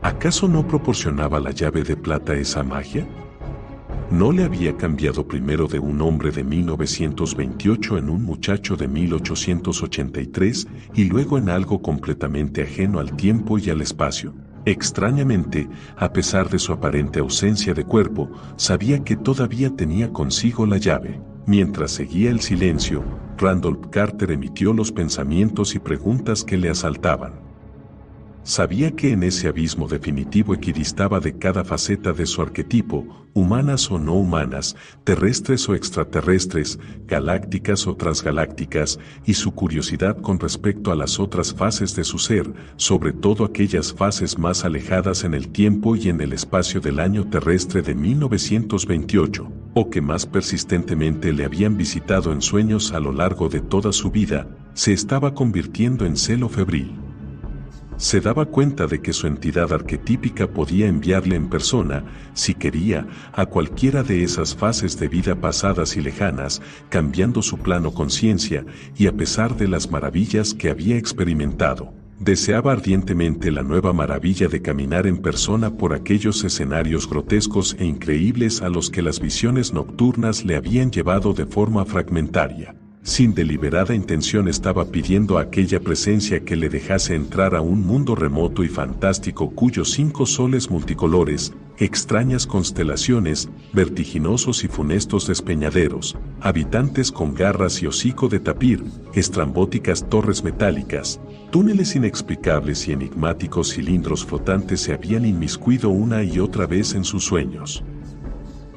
¿Acaso no proporcionaba la llave de plata esa magia? ¿No le había cambiado primero de un hombre de 1928 en un muchacho de 1883 y luego en algo completamente ajeno al tiempo y al espacio? Extrañamente, a pesar de su aparente ausencia de cuerpo, sabía que todavía tenía consigo la llave. Mientras seguía el silencio, Randolph Carter emitió los pensamientos y preguntas que le asaltaban. Sabía que en ese abismo definitivo equidistaba de cada faceta de su arquetipo, humanas o no humanas, terrestres o extraterrestres, galácticas o transgalácticas, y su curiosidad con respecto a las otras fases de su ser, sobre todo aquellas fases más alejadas en el tiempo y en el espacio del año terrestre de 1928, o que más persistentemente le habían visitado en sueños a lo largo de toda su vida, se estaba convirtiendo en celo febril. Se daba cuenta de que su entidad arquetípica podía enviarle en persona, si quería, a cualquiera de esas fases de vida pasadas y lejanas, cambiando su plano conciencia, y a pesar de las maravillas que había experimentado, Deseaba ardientemente la nueva maravilla de caminar en persona por aquellos escenarios grotescos e increíbles a los que las visiones nocturnas le habían llevado de forma fragmentaria. Sin deliberada intención estaba pidiendo a aquella presencia que le dejase entrar a un mundo remoto y fantástico cuyos 5 soles multicolores, extrañas constelaciones, vertiginosos y funestos despeñaderos, habitantes con garras y hocico de tapir, estrambóticas torres metálicas, túneles inexplicables y enigmáticos cilindros flotantes se habían inmiscuido una y otra vez en sus sueños.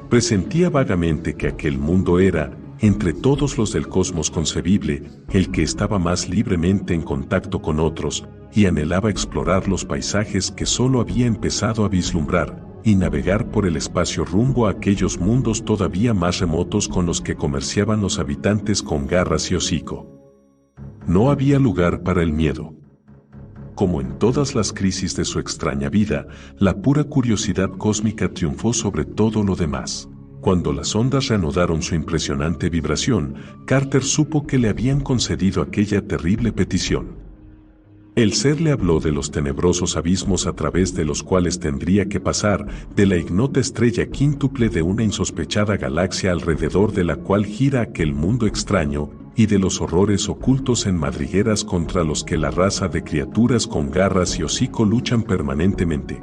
Presentía vagamente que aquel mundo era, entre todos los del cosmos concebible, el que estaba más libremente en contacto con otros, y anhelaba explorar los paisajes que solo había empezado a vislumbrar, y navegar por el espacio rumbo a aquellos mundos todavía más remotos con los que comerciaban los habitantes con garras y hocico. No había lugar para el miedo. Como en todas las crisis de su extraña vida, la pura curiosidad cósmica triunfó sobre todo lo demás. Cuando las ondas reanudaron su impresionante vibración, Carter supo que le habían concedido aquella terrible petición. El ser le habló de los tenebrosos abismos a través de los cuales tendría que pasar, de la ignota estrella quíntuple de una insospechada galaxia alrededor de la cual gira aquel mundo extraño, y de los horrores ocultos en madrigueras contra los que la raza de criaturas con garras y hocico luchan permanentemente.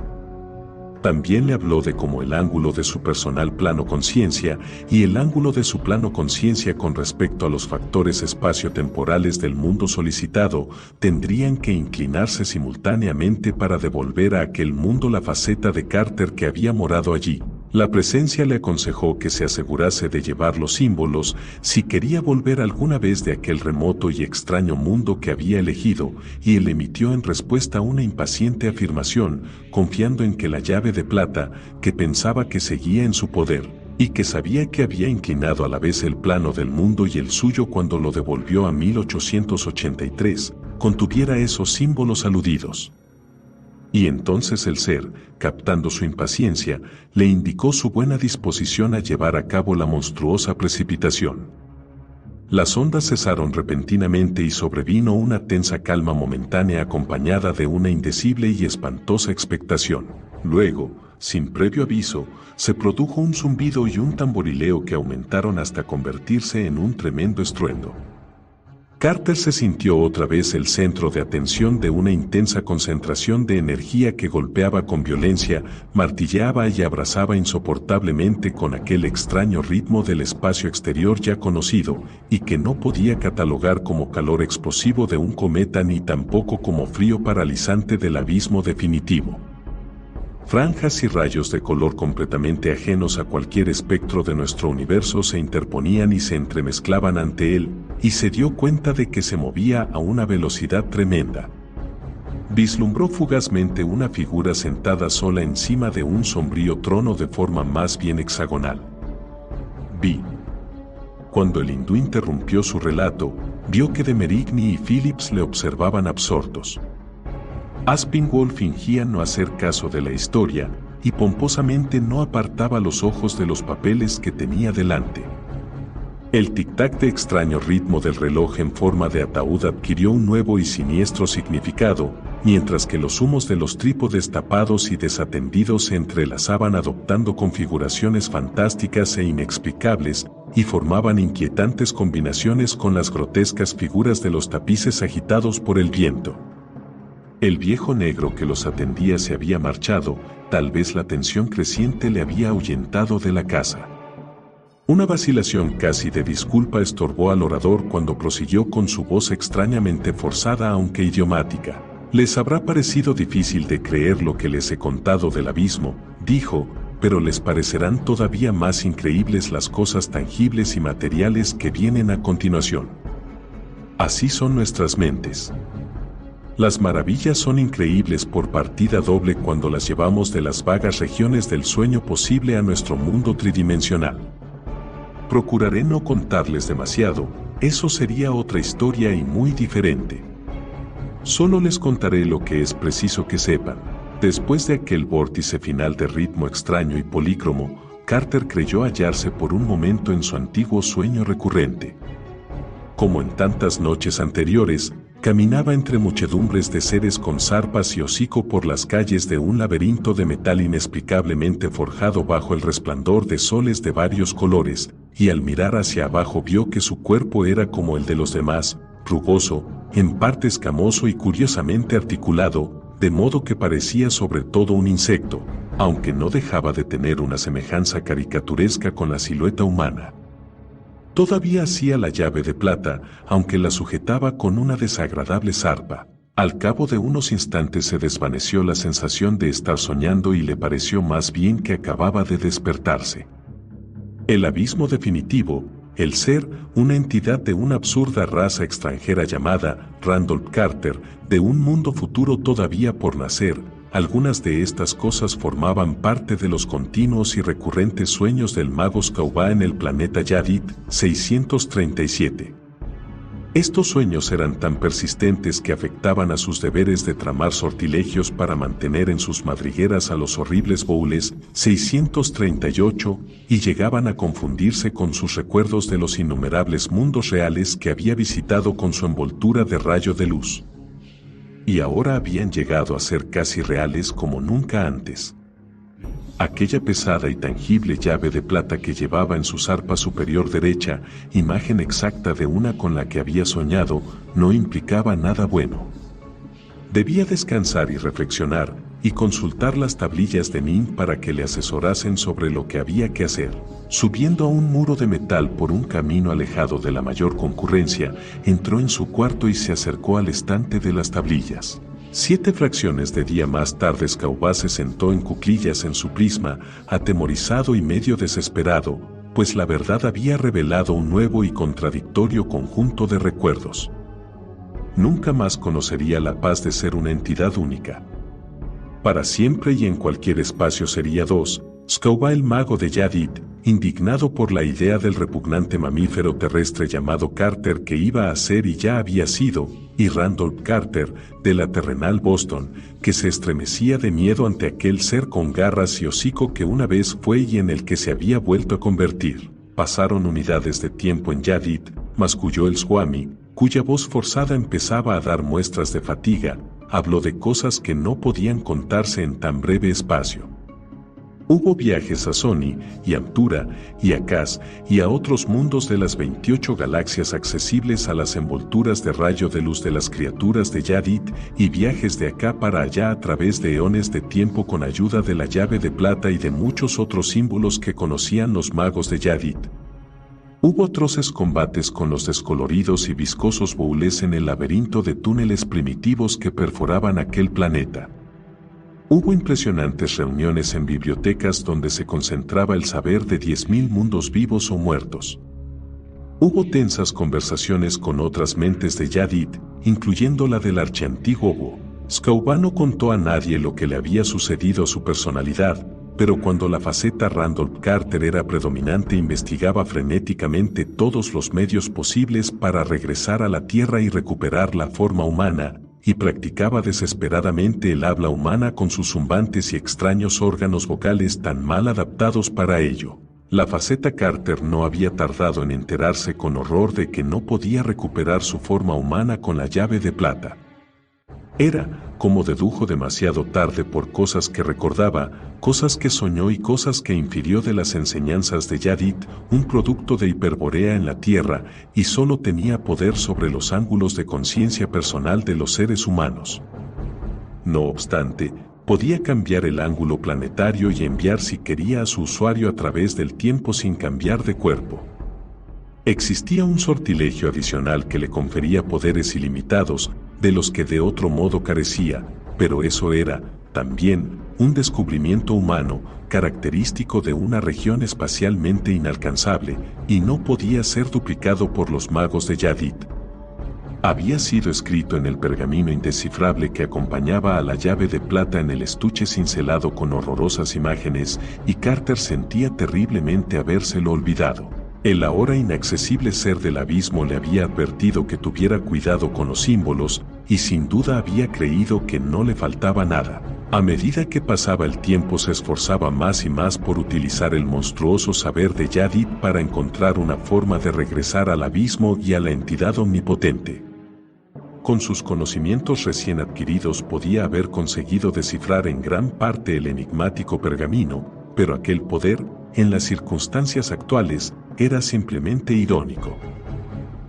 También le habló de cómo el ángulo de su personal plano conciencia y el ángulo de su plano conciencia con respecto a los factores espacio-temporales del mundo solicitado tendrían que inclinarse simultáneamente para devolver a aquel mundo la faceta de Carter que había morado allí. La presencia le aconsejó que se asegurase de llevar los símbolos si quería volver alguna vez de aquel remoto y extraño mundo que había elegido, y él emitió en respuesta una impaciente afirmación, confiando en que la llave de plata, que pensaba que seguía en su poder, y que sabía que había inclinado a la vez el plano del mundo y el suyo cuando lo devolvió a 1883, contuviera esos símbolos aludidos. Y entonces el ser, captando su impaciencia, le indicó su buena disposición a llevar a cabo la monstruosa precipitación. Las ondas cesaron repentinamente y sobrevino una tensa calma momentánea acompañada de una indecible y espantosa expectación. Luego, sin previo aviso, se produjo un zumbido y un tamborileo que aumentaron hasta convertirse en un tremendo estruendo. Carter se sintió otra vez el centro de atención de una intensa concentración de energía que golpeaba con violencia, martilleaba y abrazaba insoportablemente con aquel extraño ritmo del espacio exterior ya conocido, y que no podía catalogar como calor explosivo de un cometa ni tampoco como frío paralizante del abismo definitivo. Franjas y rayos de color completamente ajenos a cualquier espectro de nuestro universo se interponían y se entremezclaban ante él, y se dio cuenta de que se movía a una velocidad tremenda. Vislumbró fugazmente una figura sentada sola encima de un sombrío trono de forma más bien hexagonal. Cuando el hindú interrumpió su relato, vio que de Merigny y Phillips le observaban absortos. Aspinwall fingía no hacer caso de la historia, y pomposamente no apartaba los ojos de los papeles que tenía delante. El tic-tac de extraño ritmo del reloj en forma de ataúd adquirió un nuevo y siniestro significado, mientras que los humos de los trípodes tapados y desatendidos se entrelazaban adoptando configuraciones fantásticas e inexplicables, y formaban inquietantes combinaciones con las grotescas figuras de los tapices agitados por el viento. El viejo negro que los atendía se había marchado, tal vez la tensión creciente le había ahuyentado de la casa. Una vacilación casi de disculpa estorbó al orador cuando prosiguió con su voz extrañamente forzada aunque idiomática. Les habrá parecido difícil de creer lo que les he contado del abismo, dijo, pero les parecerán todavía más increíbles las cosas tangibles y materiales que vienen a continuación. Así son nuestras mentes. Las maravillas son increíbles por partida doble cuando las llevamos de las vagas regiones del sueño posible a nuestro mundo tridimensional. Procuraré no contarles demasiado, eso sería otra historia y muy diferente. Solo les contaré lo que es preciso que sepan. Después de aquel vórtice final de ritmo extraño y polícromo, Carter creyó hallarse por un momento en su antiguo sueño recurrente. Como en tantas noches anteriores, caminaba entre muchedumbres de seres con zarpas y hocico por las calles de un laberinto de metal inexplicablemente forjado bajo el resplandor de soles de varios colores, y al mirar hacia abajo vio que su cuerpo era como el de los demás, rugoso, en parte escamoso y curiosamente articulado, de modo que parecía sobre todo un insecto, aunque no dejaba de tener una semejanza caricaturesca con la silueta humana. Todavía hacía la llave de plata, aunque la sujetaba con una desagradable zarpa. Al cabo de unos instantes se desvaneció la sensación de estar soñando y le pareció más bien que acababa de despertarse. El abismo definitivo, el ser, una entidad de una absurda raza extranjera llamada Randolph Carter, de un mundo futuro todavía por nacer. Algunas de estas cosas formaban parte de los continuos y recurrentes sueños del mago Skaubá en el planeta Yadit 637. Estos sueños eran tan persistentes que afectaban a sus deberes de tramar sortilegios para mantener en sus madrigueras a los horribles Boules 638 y llegaban a confundirse con sus recuerdos de los innumerables mundos reales que había visitado con su envoltura de rayo de luz. Y ahora habían llegado a ser casi reales como nunca antes. Aquella pesada y tangible llave de plata que llevaba en su zarpa superior derecha, imagen exacta de una con la que había soñado, no implicaba nada bueno. Debía descansar y reflexionar, y consultar las tablillas de Nin para que le asesorasen sobre lo que había que hacer. Subiendo a un muro de metal por un camino alejado de la mayor concurrencia, entró en su cuarto y se acercó al estante de las tablillas. 7 fracciones de día más tarde Skaubá se sentó en cuclillas en su prisma, atemorizado y medio desesperado, pues la verdad había revelado un nuevo y contradictorio conjunto de recuerdos. Nunca más conocería la paz de ser una entidad única. Para siempre y en cualquier espacio sería dos. Skaubá, el mago de Yadit, indignado por la idea del repugnante mamífero terrestre llamado Carter que iba a ser y ya había sido, y Randolph Carter, de la terrenal Boston, que se estremecía de miedo ante aquel ser con garras y hocico que una vez fue y en el que se había vuelto a convertir. Pasaron unidades de tiempo en Yadit, masculló el Swami, cuya voz forzada empezaba a dar muestras de fatiga, habló de cosas que no podían contarse en tan breve espacio. Hubo viajes a Sony, y Amtura, y a Kas, y a otros mundos de las 28 galaxias accesibles a las envolturas de rayo de luz de las criaturas de Yadit, y viajes de acá para allá a través de eones de tiempo con ayuda de la llave de plata y de muchos otros símbolos que conocían los magos de Yadit. Hubo atroces combates con los descoloridos y viscosos Boules en el laberinto de túneles primitivos que perforaban aquel planeta. Hubo impresionantes reuniones en bibliotecas donde se concentraba el saber de 10.000 mundos vivos o muertos. Hubo tensas conversaciones con otras mentes de Yadit, incluyendo la del archiantiguo Bo. Skaubá no contó a nadie lo que le había sucedido a su personalidad, pero cuando la faceta Randolph Carter era predominante investigaba frenéticamente todos los medios posibles para regresar a la Tierra y recuperar la forma humana, y practicaba desesperadamente el habla humana con sus zumbantes y extraños órganos vocales tan mal adaptados para ello. La faceta Carter no había tardado en enterarse con horror de que no podía recuperar su forma humana con la llave de plata. Era, como dedujo demasiado tarde por cosas que recordaba, cosas que soñó y cosas que infirió de las enseñanzas de Yadit, un producto de Hiperborea en la Tierra, y solo tenía poder sobre los ángulos de conciencia personal de los seres humanos. No obstante, podía cambiar el ángulo planetario y enviar si quería a su usuario a través del tiempo sin cambiar de cuerpo. Existía un sortilegio adicional que le confería poderes ilimitados, de los que de otro modo carecía, pero eso era, también, un descubrimiento humano, característico de una región espacialmente inalcanzable, y no podía ser duplicado por los magos de Yadit. Había sido escrito en el pergamino indescifrable que acompañaba a la llave de plata en el estuche cincelado con horrorosas imágenes, y Carter sentía terriblemente habérselo olvidado. El ahora inaccesible ser del abismo le había advertido que tuviera cuidado con los símbolos, y sin duda había creído que no le faltaba nada. A medida que pasaba el tiempo se esforzaba más y más por utilizar el monstruoso saber de Yadit para encontrar una forma de regresar al abismo y a la entidad omnipotente. Con sus conocimientos recién adquiridos podía haber conseguido descifrar en gran parte el enigmático pergamino, pero aquel poder, en las circunstancias actuales, era simplemente irónico.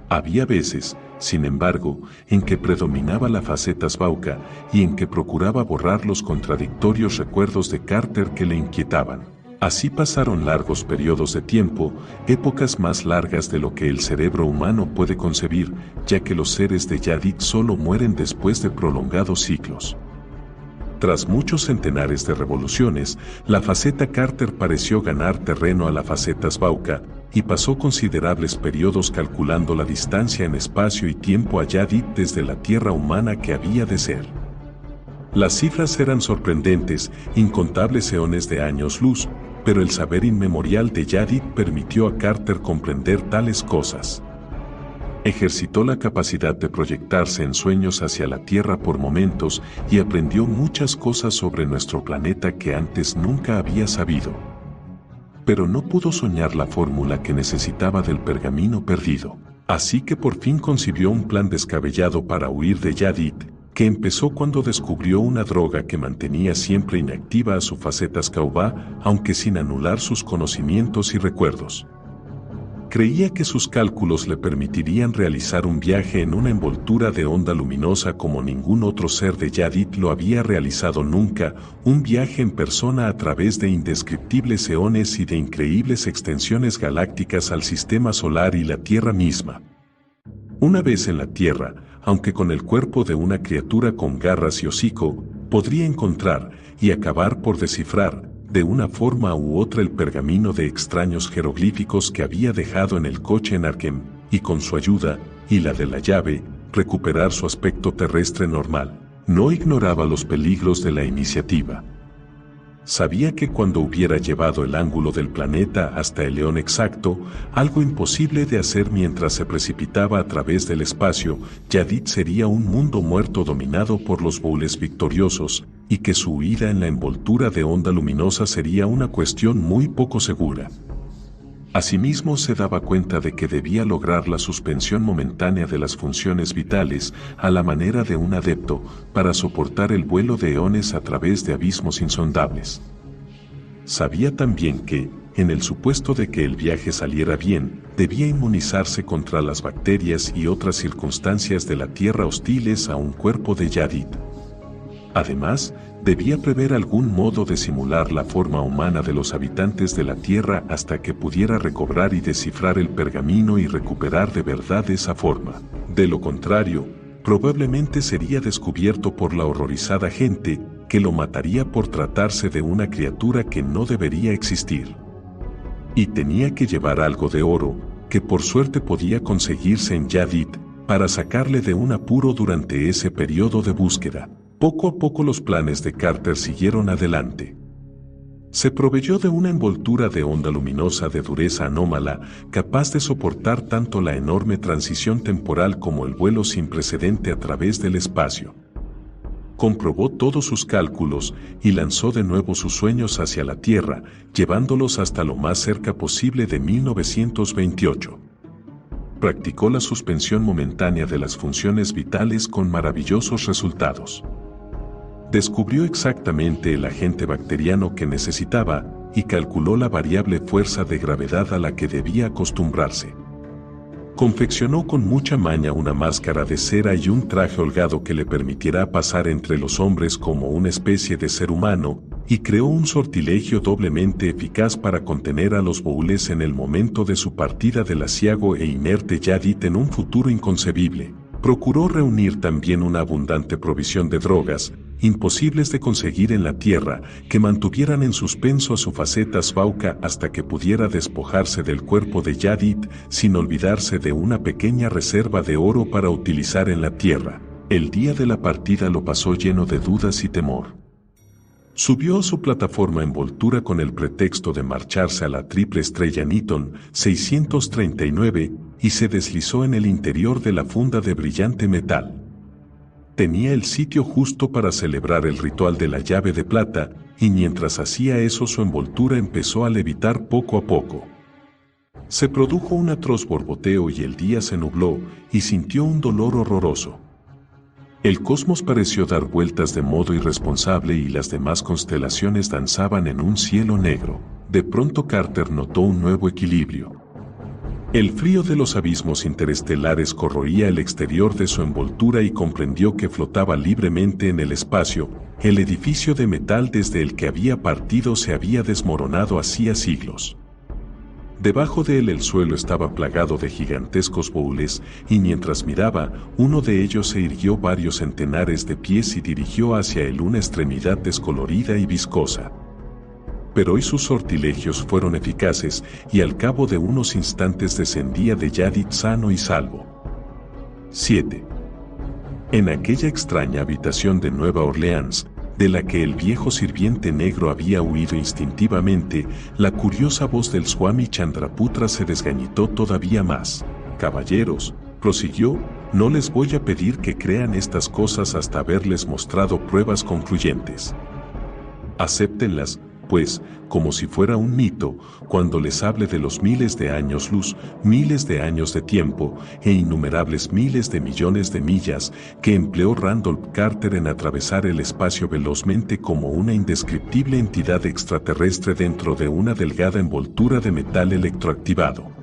Había veces, sin embargo, en que predominaba la faceta Svauka y en que procuraba borrar los contradictorios recuerdos de Carter que le inquietaban. Así pasaron largos periodos de tiempo, épocas más largas de lo que el cerebro humano puede concebir, ya que los seres de Yadid solo mueren después de prolongados ciclos. Tras muchos centenares de revoluciones, la faceta Carter pareció ganar terreno a la faceta Svauka, y pasó considerables periodos calculando la distancia en espacio y tiempo a Yadid desde la Tierra humana que había de ser. Las cifras eran sorprendentes, incontables eones de años luz, pero el saber inmemorial de Yadid permitió a Carter comprender tales cosas. Ejercitó la capacidad de proyectarse en sueños hacia la Tierra por momentos y aprendió muchas cosas sobre nuestro planeta que antes nunca había sabido. Pero no pudo soñar la fórmula que necesitaba del pergamino perdido. Así que por fin concibió un plan descabellado para huir de Yadid, que empezó cuando descubrió una droga que mantenía siempre inactiva a su faceta Skaubá, aunque sin anular sus conocimientos y recuerdos. Creía que sus cálculos le permitirían realizar un viaje en una envoltura de onda luminosa como ningún otro ser de Yadid lo había realizado nunca, un viaje en persona a través de indescriptibles eones y de increíbles extensiones galácticas al sistema solar y la Tierra misma. Una vez en la Tierra, aunque con el cuerpo de una criatura con garras y hocico, podría encontrar y acabar por descifrar, de una forma u otra el pergamino de extraños jeroglíficos que había dejado en el coche en Arkham, y con su ayuda, y la de la llave, recuperar su aspecto terrestre normal. No ignoraba los peligros de la iniciativa. Sabía que cuando hubiera llevado el ángulo del planeta hasta el eón exacto, algo imposible de hacer mientras se precipitaba a través del espacio, Yadid sería un mundo muerto dominado por los Boules victoriosos, y que su huida en la envoltura de onda luminosa sería una cuestión muy poco segura. Asimismo se daba cuenta de que debía lograr la suspensión momentánea de las funciones vitales a la manera de un adepto para soportar el vuelo de eones a través de abismos insondables. Sabía también que, en el supuesto de que el viaje saliera bien, debía inmunizarse contra las bacterias y otras circunstancias de la Tierra hostiles a un cuerpo de Yadid. Además, debía prever algún modo de simular la forma humana de los habitantes de la Tierra hasta que pudiera recobrar y descifrar el pergamino y recuperar de verdad esa forma. De lo contrario, probablemente sería descubierto por la horrorizada gente, que lo mataría por tratarse de una criatura que no debería existir. Y tenía que llevar algo de oro, que por suerte podía conseguirse en Yadid, para sacarle de un apuro durante ese periodo de búsqueda. Poco a poco los planes de Carter siguieron adelante. Se proveyó de una envoltura de onda luminosa de dureza anómala, capaz de soportar tanto la enorme transición temporal como el vuelo sin precedente a través del espacio. Comprobó todos sus cálculos y lanzó de nuevo sus sueños hacia la Tierra, llevándolos hasta lo más cerca posible de 1928. Practicó la suspensión momentánea de las funciones vitales con maravillosos resultados. Descubrió exactamente el agente bacteriano que necesitaba y calculó la variable fuerza de gravedad a la que debía acostumbrarse. Confeccionó con mucha maña una máscara de cera y un traje holgado que le permitiera pasar entre los hombres como una especie de ser humano, y creó un sortilegio doblemente eficaz para contener a los Boules en el momento de su partida del aciago e inerte Yadid en un futuro inconcebible. Procuró reunir también una abundante provisión de drogas, imposibles de conseguir en la Tierra, que mantuvieran en suspenso a su faceta Svauka hasta que pudiera despojarse del cuerpo de Yadid, sin olvidarse de una pequeña reserva de oro para utilizar en la Tierra. El día de la partida lo pasó lleno de dudas y temor. Subió a su plataforma envoltura con el pretexto de marcharse a la triple estrella Newton 639 y se deslizó en el interior de la funda de brillante metal. Tenía el sitio justo para celebrar el ritual de la llave de plata, y mientras hacía eso su envoltura empezó a levitar poco a poco. Se produjo un atroz borboteo y el día se nubló, y sintió un dolor horroroso. El cosmos pareció dar vueltas de modo irresponsable y las demás constelaciones danzaban en un cielo negro. De pronto Carter notó un nuevo equilibrio. El frío de los abismos interestelares corroía el exterior de su envoltura y comprendió que flotaba libremente en el espacio. El edificio de metal desde el que había partido se había desmoronado hacía siglos. Debajo de él el suelo estaba plagado de gigantescos boules, y mientras miraba, uno de ellos se irguió varios centenares de pies y dirigió hacia él una extremidad descolorida y viscosa. Pero hoy sus sortilegios fueron eficaces, y al cabo de unos instantes descendía de Yadid sano y salvo. 7. En aquella extraña habitación de Nueva Orleans, de la que el viejo sirviente negro había huido instintivamente, la curiosa voz del Swami Chandraputra se desgañitó todavía más. «Caballeros», prosiguió, «no les voy a pedir que crean estas cosas hasta haberles mostrado pruebas concluyentes. Acéptenlas, pues, como si fuera un mito, cuando les hable de los miles de años luz, miles de años de tiempo, e innumerables miles de millones de millas que empleó Randolph Carter en atravesar el espacio velozmente como una indescriptible entidad extraterrestre dentro de una delgada envoltura de metal electroactivado.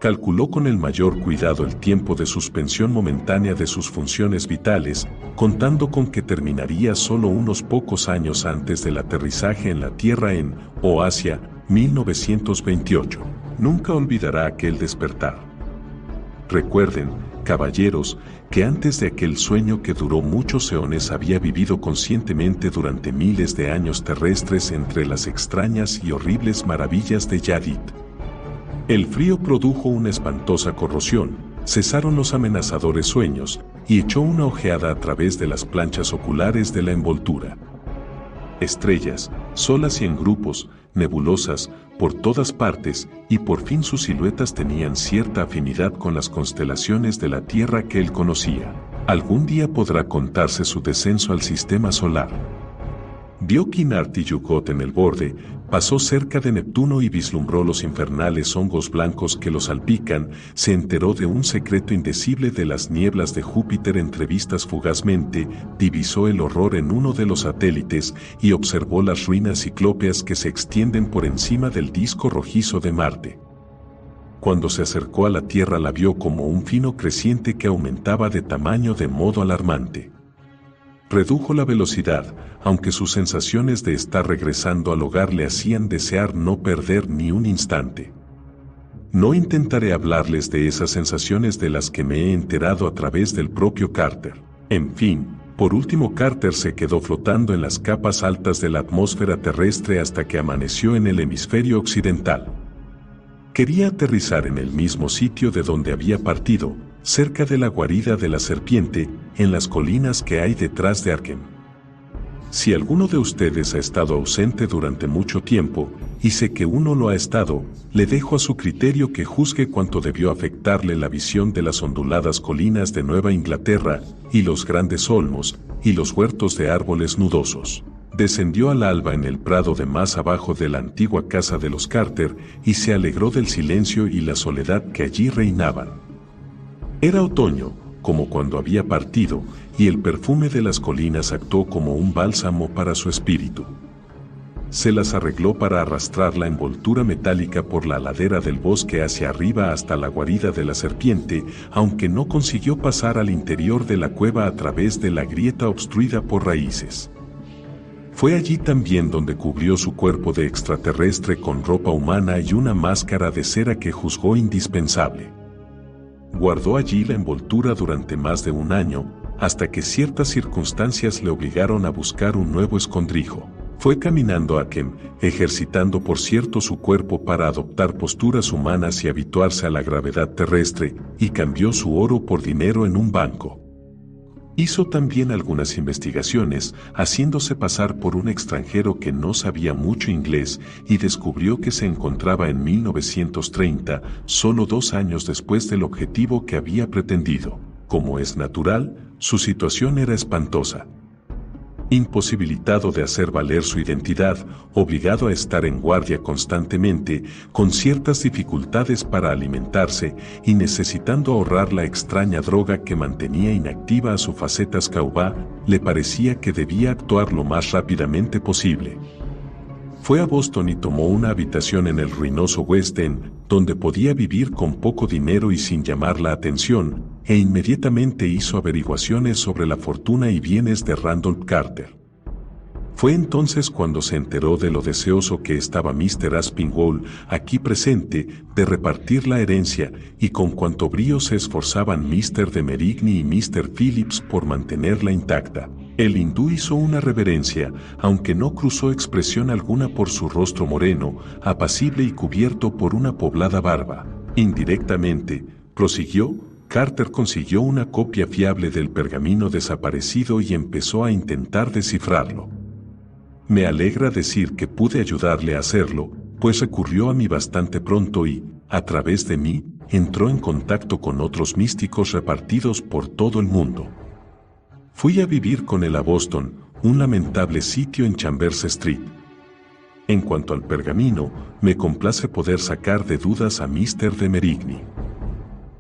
Calculó con el mayor cuidado el tiempo de suspensión momentánea de sus funciones vitales, contando con que terminaría solo unos pocos años antes del aterrizaje en la Tierra en Oasia, 1928. Nunca olvidará aquel despertar. Recuerden, caballeros, que antes de aquel sueño que duró muchos eones había vivido conscientemente durante miles de años terrestres entre las extrañas y horribles maravillas de Yadid. El frío produjo una espantosa corrosión, cesaron los amenazadores sueños, y echó una ojeada a través de las planchas oculares de la envoltura. Estrellas, solas y en grupos, nebulosas, por todas partes, y por fin sus siluetas tenían cierta afinidad con las constelaciones de la Tierra que él conocía. Algún día podrá contarse su descenso al sistema solar. Vio Kinarty Yugot en el borde, pasó cerca de Neptuno y vislumbró los infernales hongos blancos que lo salpican, se enteró de un secreto indecible de las nieblas de Júpiter entrevistas fugazmente, divisó el horror en uno de los satélites y observó las ruinas ciclópeas que se extienden por encima del disco rojizo de Marte. Cuando se acercó a la Tierra la vio como un fino creciente que aumentaba de tamaño de modo alarmante. Redujo la velocidad, aunque sus sensaciones de estar regresando al hogar le hacían desear no perder ni un instante. No intentaré hablarles de esas sensaciones de las que me he enterado a través del propio Carter. En fin, por último Carter se quedó flotando en las capas altas de la atmósfera terrestre hasta que amaneció en el hemisferio occidental. Quería aterrizar en el mismo sitio de donde había partido, cerca de la guarida de la serpiente, en las colinas que hay detrás de Arkham. Si alguno de ustedes ha estado ausente durante mucho tiempo, y sé que uno lo ha estado, le dejo a su criterio que juzgue cuánto debió afectarle la visión de las onduladas colinas de Nueva Inglaterra, y los grandes olmos, y los huertos de árboles nudosos. Descendió al alba en el prado de más abajo de la antigua casa de los Carter, y se alegró del silencio y la soledad que allí reinaban. Era otoño, como cuando había partido, y el perfume de las colinas actuó como un bálsamo para su espíritu. Se las arregló para arrastrar la envoltura metálica por la ladera del bosque hacia arriba hasta la guarida de la serpiente, aunque no consiguió pasar al interior de la cueva a través de la grieta obstruida por raíces. Fue allí también donde cubrió su cuerpo de extraterrestre con ropa humana y una máscara de cera que juzgó indispensable. Guardó allí la envoltura durante más de un año, hasta que ciertas circunstancias le obligaron a buscar un nuevo escondrijo. Fue caminando a Arkham, ejercitando por cierto su cuerpo para adoptar posturas humanas y habituarse a la gravedad terrestre, y cambió su oro por dinero en un banco. Hizo también algunas investigaciones, haciéndose pasar por un extranjero que no sabía mucho inglés, y descubrió que se encontraba en 1930, solo 2 años después del objetivo que había pretendido. Como es natural, su situación era espantosa. Imposibilitado de hacer valer su identidad, obligado a estar en guardia constantemente, con ciertas dificultades para alimentarse y necesitando ahorrar la extraña droga que mantenía inactiva a su faceta Skaubá, le parecía que debía actuar lo más rápidamente posible. Fue a Boston y tomó una habitación en el ruinoso West End, donde podía vivir con poco dinero y sin llamar la atención, e inmediatamente hizo averiguaciones sobre la fortuna y bienes de Randolph Carter. Fue entonces cuando se enteró de lo deseoso que estaba Mr. Aspinwall, aquí presente, de repartir la herencia, y con cuánto brío se esforzaban Mr. de Merigny y Mr. Phillips por mantenerla intacta. El hindú hizo una reverencia, aunque no cruzó expresión alguna por su rostro moreno, apacible y cubierto por una poblada barba. Indirectamente, prosiguió, Carter consiguió una copia fiable del pergamino desaparecido y empezó a intentar descifrarlo. Me alegra decir que pude ayudarle a hacerlo, pues recurrió a mí bastante pronto y, a través de mí, entró en contacto con otros místicos repartidos por todo el mundo. Fui a vivir con él a Boston, un lamentable sitio en Chambers Street. En cuanto al pergamino, me complace poder sacar de dudas a Mr. de Merigny.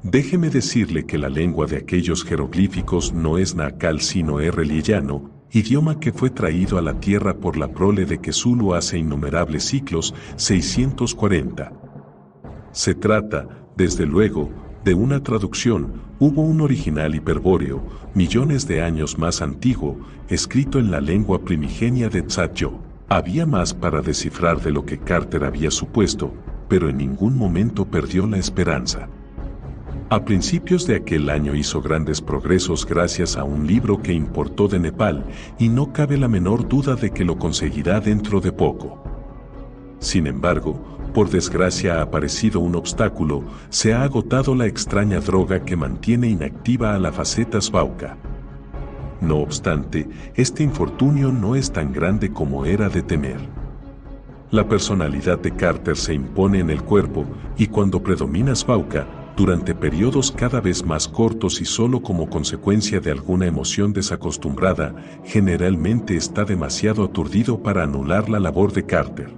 Déjeme decirle que la lengua de aquellos jeroglíficos no es nacal sino erreliano, idioma que fue traído a la tierra por la prole de Cthulhu hace innumerables siglos, 640. Se trata, desde luego, de una traducción. Hubo un original hiperbóreo, millones de años más antiguo, escrito en la lengua primigenia de Tzadjo. Había más para descifrar de lo que Carter había supuesto, pero en ningún momento perdió la esperanza. A principios de aquel año hizo grandes progresos gracias a un libro que importó de Nepal, y no cabe la menor duda de que lo conseguirá dentro de poco. Sin embargo, por desgracia ha aparecido un obstáculo, se ha agotado la extraña droga que mantiene inactiva a la faceta Svauka. No obstante, este infortunio no es tan grande como era de temer. La personalidad de Carter se impone en el cuerpo, y cuando predomina Svauka, durante periodos cada vez más cortos y solo como consecuencia de alguna emoción desacostumbrada, generalmente está demasiado aturdido para anular la labor de Carter.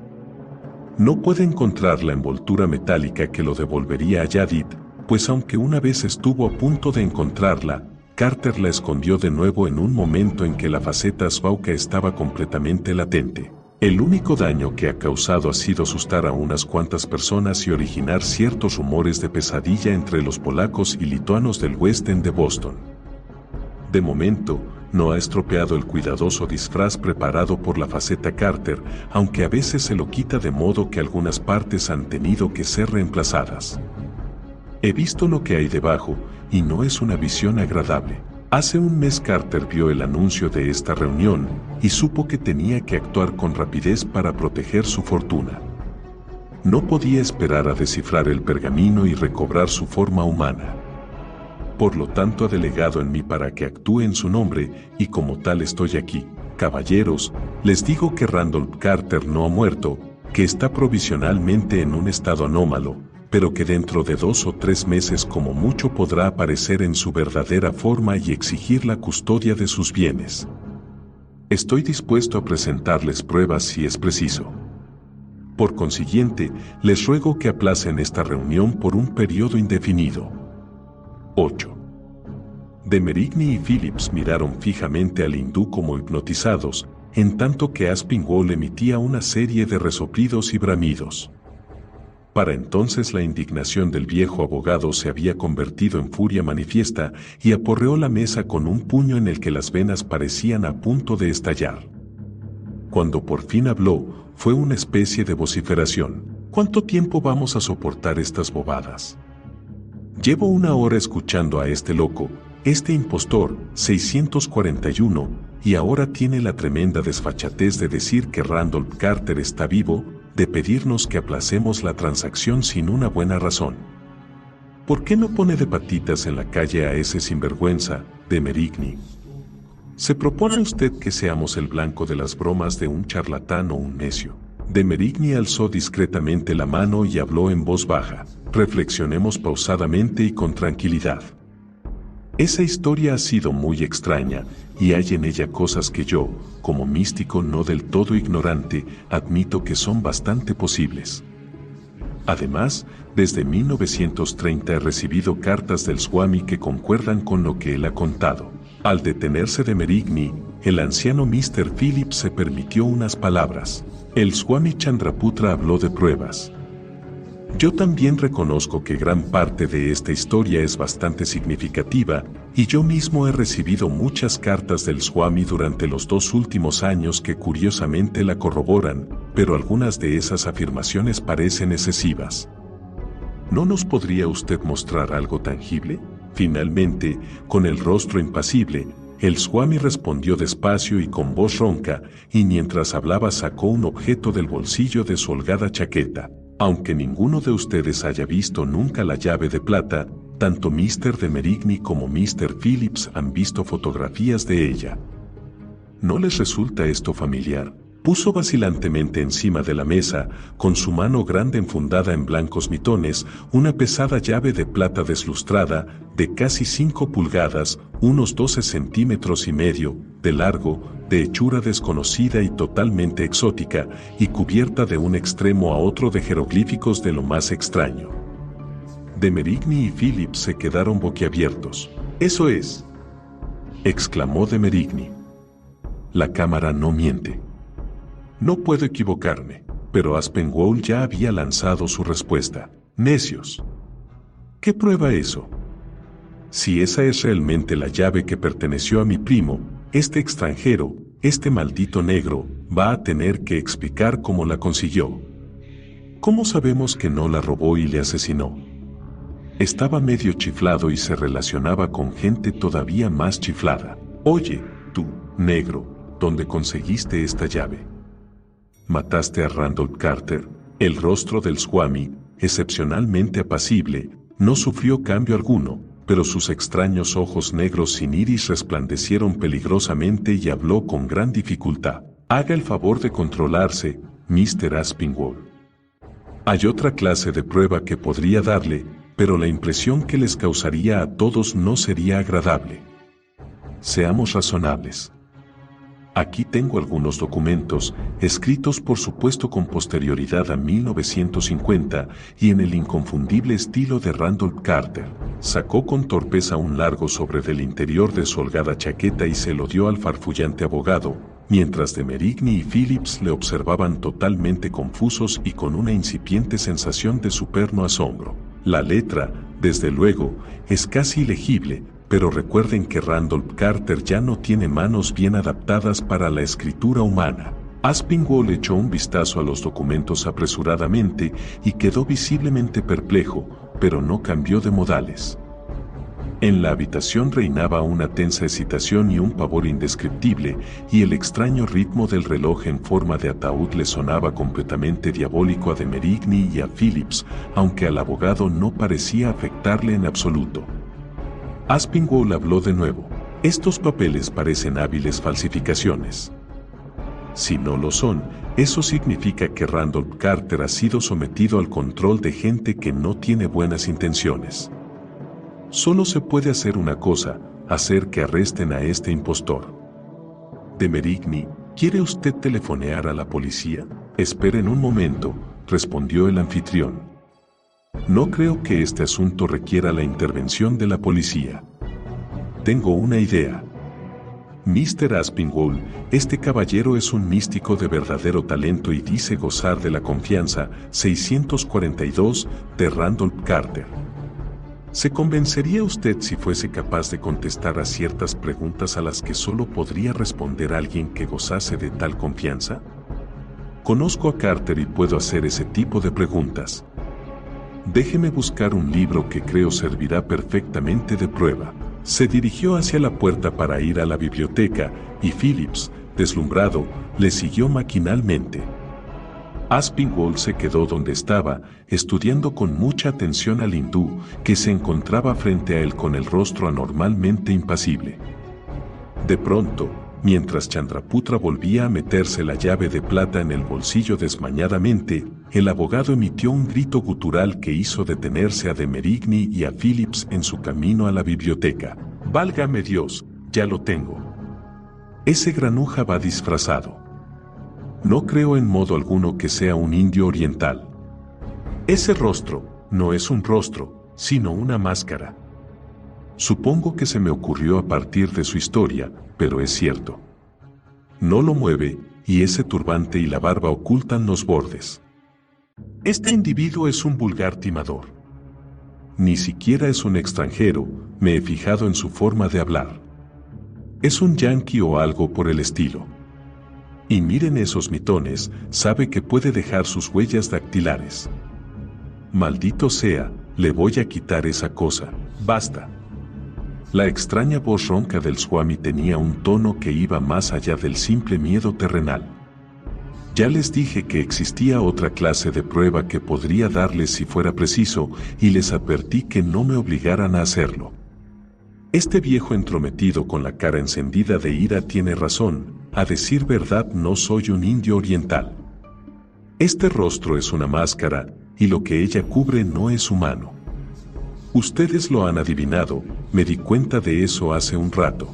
No puede encontrar la envoltura metálica que lo devolvería a Yadid, pues aunque una vez estuvo a punto de encontrarla, Carter la escondió de nuevo en un momento en que la faceta Svauka estaba completamente latente. El único daño que ha causado ha sido asustar a unas cuantas personas y originar ciertos rumores de pesadilla entre los polacos y lituanos del West End de Boston. De momento, no ha estropeado el cuidadoso disfraz preparado por la faceta Carter, aunque a veces se lo quita de modo que algunas partes han tenido que ser reemplazadas. He visto lo que hay debajo, y no es una visión agradable. Hace un mes Carter vio el anuncio de esta reunión, y supo que tenía que actuar con rapidez para proteger su fortuna. No podía esperar a descifrar el pergamino y recobrar su forma humana. Por lo tanto ha delegado en mí para que actúe en su nombre, y como tal estoy aquí. Caballeros, les digo que Randolph Carter no ha muerto, que está provisionalmente en un estado anómalo, pero que dentro de 2 o 3 meses como mucho podrá aparecer en su verdadera forma y exigir la custodia de sus bienes. Estoy dispuesto a presentarles pruebas si es preciso. Por consiguiente, les ruego que aplacen esta reunión por un periodo indefinido. 8. De Merigny y Phillips miraron fijamente al hindú como hipnotizados, en tanto que Aspinwall emitía una serie de resoplidos y bramidos. Para entonces la indignación del viejo abogado se había convertido en furia manifiesta y aporreó la mesa con un puño en el que las venas parecían a punto de estallar. Cuando por fin habló, fue una especie de vociferación. ¿Cuánto tiempo vamos a soportar estas bobadas? Llevo 1 hora escuchando a este loco, este impostor, 641, y ahora tiene la tremenda desfachatez de decir que Randolph Carter está vivo, de pedirnos que aplacemos la transacción sin una buena razón. ¿Por qué no pone de patitas en la calle a ese sinvergüenza, de Merigny? ¿Se propone usted que seamos el blanco de las bromas de un charlatán o un necio? De Merigny alzó discretamente la mano y habló en voz baja. Reflexionemos pausadamente y con tranquilidad. Esa historia ha sido muy extraña, y hay en ella cosas que yo, como místico no del todo ignorante, admito que son bastante posibles. Además, desde 1930 he recibido cartas del Swami que concuerdan con lo que él ha contado. Al detenerse de Merigni, el anciano Mr. Phillips se permitió unas palabras. El Swami Chandraputra habló de pruebas. Yo también reconozco que gran parte de esta historia es bastante significativa, y yo mismo he recibido muchas cartas del Swami durante los 2 últimos años que curiosamente la corroboran, pero algunas de esas afirmaciones parecen excesivas. ¿No nos podría usted mostrar algo tangible? Finalmente, con el rostro impasible, el Swami respondió despacio y con voz ronca, y mientras hablaba sacó un objeto del bolsillo de su holgada chaqueta. Aunque ninguno de ustedes haya visto nunca la llave de plata, tanto Mr. de Merigni como Mr. Phillips han visto fotografías de ella. ¿No les resulta esto familiar? Puso vacilantemente encima de la mesa, con su mano grande enfundada en blancos mitones, una pesada llave de plata deslustrada, de casi 5 pulgadas, unos 12 centímetros y medio, de largo, de hechura desconocida y totalmente exótica, y cubierta de un extremo a otro de jeroglíficos de lo más extraño. De Merigni y Phillips se quedaron boquiabiertos. «¡Eso es!», exclamó de Merigni. «La cámara no miente. No puedo equivocarme», pero Aspinwall ya había lanzado su respuesta. «Necios. ¿Qué prueba eso? Si esa es realmente la llave que perteneció a mi primo, este extranjero, este maldito negro, va a tener que explicar cómo la consiguió. ¿Cómo sabemos que no la robó y le asesinó? Estaba medio chiflado y se relacionaba con gente todavía más chiflada. Oye, tú, negro, ¿dónde conseguiste esta llave? ¿Mataste a Randolph Carter?» El rostro del Swami, excepcionalmente apacible, no sufrió cambio alguno, pero sus extraños ojos negros sin iris resplandecieron peligrosamente y habló con gran dificultad. «Haga el favor de controlarse, Mr. Aspinwall. Hay otra clase de prueba que podría darle, pero la impresión que les causaría a todos no sería agradable. Seamos razonables. Aquí tengo algunos documentos, escritos por supuesto con posterioridad a 1950 y en el inconfundible estilo de Randolph Carter. Sacó con torpeza un largo sobre del interior de su holgada chaqueta y se lo dio al farfullante abogado, mientras de Merigni y Phillips le observaban totalmente confusos y con una incipiente sensación de superno asombro. La letra, desde luego, es casi ilegible, pero recuerden que Randolph Carter ya no tiene manos bien adaptadas para la escritura humana. Aspinwall echó un vistazo a los documentos apresuradamente y quedó visiblemente perplejo, pero no cambió de modales. En la habitación reinaba una tensa excitación y un pavor indescriptible, y el extraño ritmo del reloj en forma de ataúd le sonaba completamente diabólico a de Merigni y a Phillips, aunque al abogado no parecía afectarle en absoluto. Aspinwall habló de nuevo. «Estos papeles parecen hábiles falsificaciones. Si no lo son, eso significa que Randolph Carter ha sido sometido al control de gente que no tiene buenas intenciones. Solo se puede hacer una cosa, hacer que arresten a este impostor. De Merigni, ¿quiere usted telefonear a la policía?» «Esperen un momento», respondió el anfitrión. «No creo que este asunto requiera la intervención de la policía. Tengo una idea. Mr. Aspinwall, este caballero es un místico de verdadero talento y dice gozar de la confianza 642 de Randolph Carter. ¿Se convencería usted si fuese capaz de contestar a ciertas preguntas a las que solo podría responder alguien que gozase de tal confianza? Conozco a Carter y puedo hacer ese tipo de preguntas. Déjeme buscar un libro que creo servirá perfectamente de prueba». Se dirigió hacia la puerta para ir a la biblioteca, y Phillips, deslumbrado, le siguió maquinalmente. Aspinwall se quedó donde estaba, estudiando con mucha atención al hindú, que se encontraba frente a él con el rostro anormalmente impasible. De pronto, mientras Chandraputra volvía a meterse la llave de plata en el bolsillo desmañadamente, el abogado emitió un grito gutural que hizo detenerse a de Merigni y a Phillips en su camino a la biblioteca. «¡Válgame Dios, ya lo tengo! Ese granuja va disfrazado. No creo en modo alguno que sea un indio oriental. Ese rostro no es un rostro, sino una máscara. Supongo que se me ocurrió a partir de su historia, pero es cierto. No lo mueve, y ese turbante y la barba ocultan los bordes. Este individuo es un vulgar timador. Ni siquiera es un extranjero, me he fijado en su forma de hablar. Es un yanqui o algo por el estilo. Y miren esos mitones, sabe que puede dejar sus huellas dactilares. Maldito sea, le voy a quitar esa cosa, basta. La extraña voz ronca del Swami tenía un tono que iba más allá del simple miedo terrenal. Ya les dije que existía otra clase de prueba que podría darles si fuera preciso, y les advertí que no me obligaran a hacerlo. Este viejo entrometido con la cara encendida de ira tiene razón, a decir verdad no soy un indio oriental. Este rostro es una máscara, y lo que ella cubre no es humano. Ustedes lo han adivinado, me di cuenta de eso hace un rato.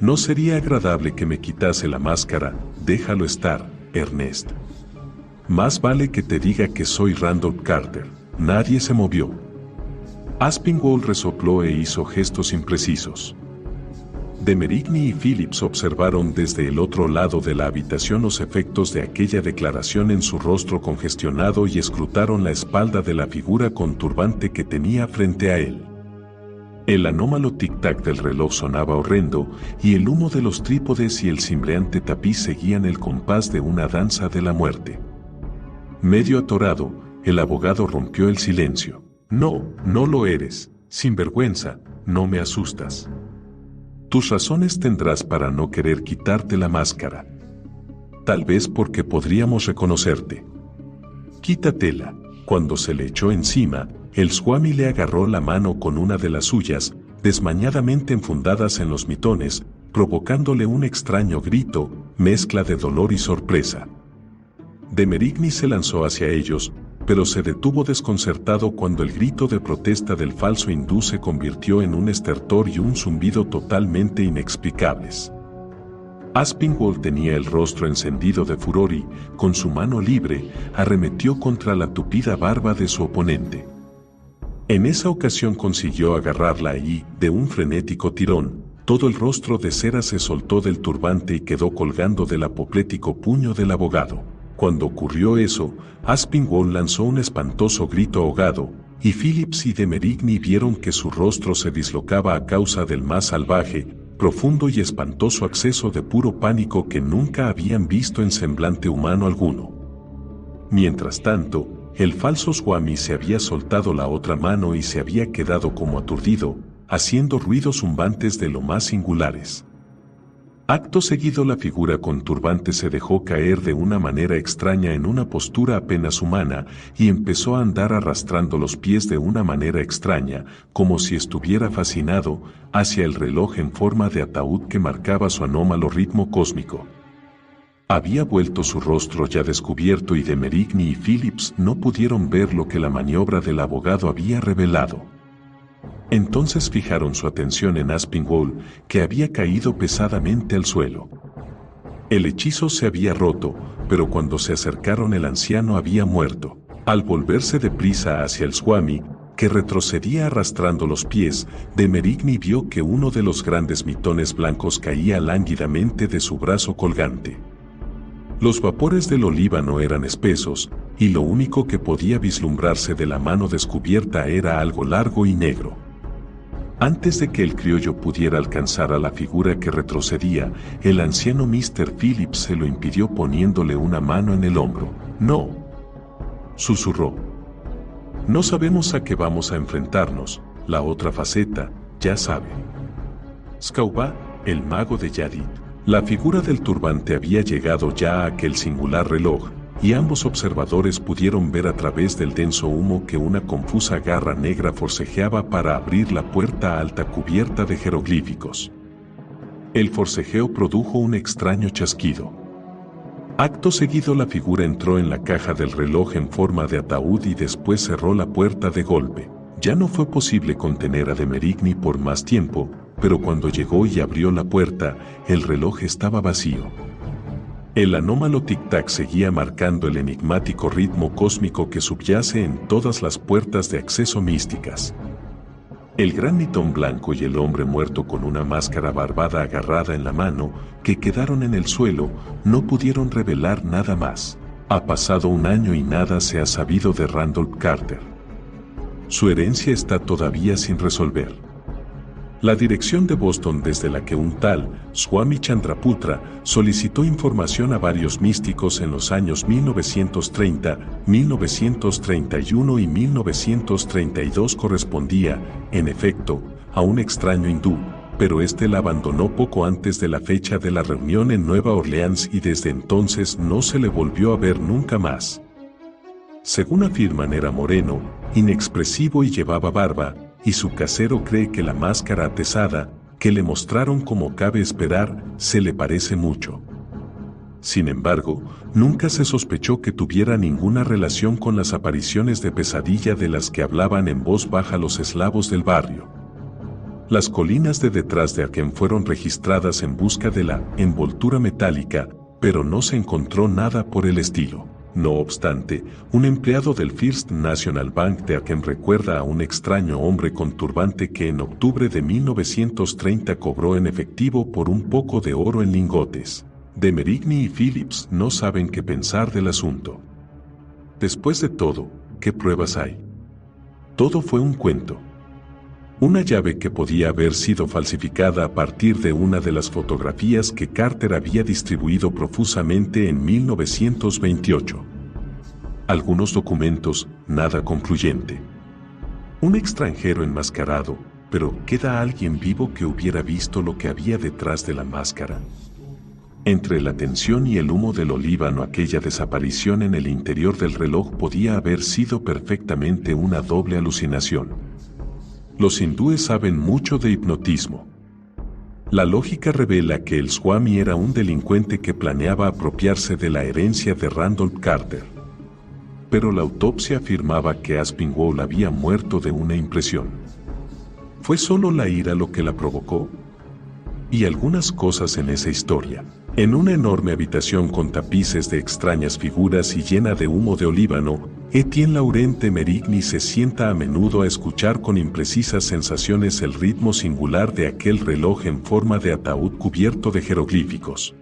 No sería agradable que me quitase la máscara, déjalo estar, Ernest. Más vale que te diga que soy Randolph Carter. Nadie se movió. Aspinwall resopló e hizo gestos imprecisos. De Merigny y Phillips observaron desde el otro lado de la habitación los efectos de aquella declaración en su rostro congestionado y escrutaron la espalda de la figura con turbante que tenía frente a él. El anómalo tic-tac del reloj sonaba horrendo, y el humo de los trípodes y el cimbreante tapiz seguían el compás de una danza de la muerte. Medio atorado, el abogado rompió el silencio. No, no lo eres, sinvergüenza, no me asustas. Tus razones tendrás para no querer quitarte la máscara. Tal vez porque podríamos reconocerte. Quítatela. Cuando se le echó encima, el Swami le agarró la mano con una de las suyas, desmañadamente enfundadas en los mitones, provocándole un extraño grito, mezcla de dolor y sorpresa. De Merigny se lanzó hacia ellos, pero se detuvo desconcertado cuando el grito de protesta del falso hindú se convirtió en un estertor y un zumbido totalmente inexplicables. Aspinwall tenía el rostro encendido de furor y, con su mano libre, arremetió contra la tupida barba de su oponente. En esa ocasión consiguió agarrarla y, de un frenético tirón, todo el rostro de cera se soltó del turbante y quedó colgando del apoplético puño del abogado. Cuando ocurrió eso, Aspinwall lanzó un espantoso grito ahogado, y Phillips y de Merigny vieron que su rostro se dislocaba a causa del más salvaje, profundo y espantoso acceso de puro pánico que nunca habían visto en semblante humano alguno. Mientras tanto, el falso Swami se había soltado la otra mano y se había quedado como aturdido, haciendo ruidos zumbantes de lo más singulares. Acto seguido la figura con turbante se dejó caer de una manera extraña en una postura apenas humana y empezó a andar arrastrando los pies de una manera extraña, como si estuviera fascinado, hacia el reloj en forma de ataúd que marcaba su anómalo ritmo cósmico. Había vuelto su rostro ya descubierto y de Merigny y Phillips no pudieron ver lo que la maniobra del abogado había revelado. Entonces fijaron su atención en Aspinwall, que había caído pesadamente al suelo. El hechizo se había roto, pero cuando se acercaron el anciano había muerto. Al volverse deprisa hacia el Swami, que retrocedía arrastrando los pies, de Merigny vio que uno de los grandes mitones blancos caía lánguidamente de su brazo colgante. Los vapores del oliva no eran espesos, y lo único que podía vislumbrarse de la mano descubierta era algo largo y negro. Antes de que el criollo pudiera alcanzar a la figura que retrocedía, el anciano Mr. Phillips se lo impidió poniéndole una mano en el hombro. «No», susurró. «No sabemos a qué vamos a enfrentarnos, la otra faceta, ya sabe». Skauba, el mago de Yadid. La figura del turbante había llegado ya a aquel singular reloj, y ambos observadores pudieron ver a través del denso humo que una confusa garra negra forcejeaba para abrir la puerta alta cubierta de jeroglíficos. El forcejeo produjo un extraño chasquido. Acto seguido la figura entró en la caja del reloj en forma de ataúd y después cerró la puerta de golpe. Ya no fue posible contener a de Merigny por más tiempo, pero cuando llegó y abrió la puerta, el reloj estaba vacío. El anómalo tic-tac seguía marcando el enigmático ritmo cósmico que subyace en todas las puertas de acceso místicas. El gran nitón blanco y el hombre muerto con una máscara barbada agarrada en la mano, que quedaron en el suelo, no pudieron revelar nada más. Ha pasado un año y nada se ha sabido de Randolph Carter. Su herencia está todavía sin resolver. La dirección de Boston desde la que un tal Swami Chandraputra solicitó información a varios místicos en los años 1930, 1931 y 1932 correspondía, en efecto, a un extraño hindú, pero este la abandonó poco antes de la fecha de la reunión en Nueva Orleans y desde entonces no se le volvió a ver nunca más. Según afirman, era moreno, inexpresivo y llevaba barba, y su casero cree que la máscara atezada, que le mostraron como cabe esperar, se le parece mucho. Sin embargo, nunca se sospechó que tuviera ninguna relación con las apariciones de pesadilla de las que hablaban en voz baja los eslavos del barrio. Las colinas de detrás de Arkham fueron registradas en busca de la envoltura metálica, pero no se encontró nada por el estilo. No obstante, un empleado del First National Bank de Arkham recuerda a un extraño hombre con turbante que en octubre de 1930 cobró en efectivo por un poco de oro en lingotes. De Merigny y Phillips no saben qué pensar del asunto. Después de todo, ¿qué pruebas hay? Todo fue un cuento. Una llave que podía haber sido falsificada a partir de una de las fotografías que Carter había distribuido profusamente en 1928. Algunos documentos, nada concluyente. Un extranjero enmascarado, pero ¿queda alguien vivo que hubiera visto lo que había detrás de la máscara? Entre la tensión y el humo del olíbano, aquella desaparición en el interior del reloj podía haber sido perfectamente una doble alucinación. Los hindúes saben mucho de hipnotismo. La lógica revela que el Swami era un delincuente que planeaba apropiarse de la herencia de Randolph Carter. Pero la autopsia afirmaba que Aspinwall había muerto de una impresión. ¿Fue solo la ira lo que la provocó? Y algunas cosas en esa historia. En una enorme habitación con tapices de extrañas figuras y llena de humo de olíbano, Etienne Laurent de Merigny se sienta a menudo a escuchar con imprecisas sensaciones el ritmo singular de aquel reloj en forma de ataúd cubierto de jeroglíficos.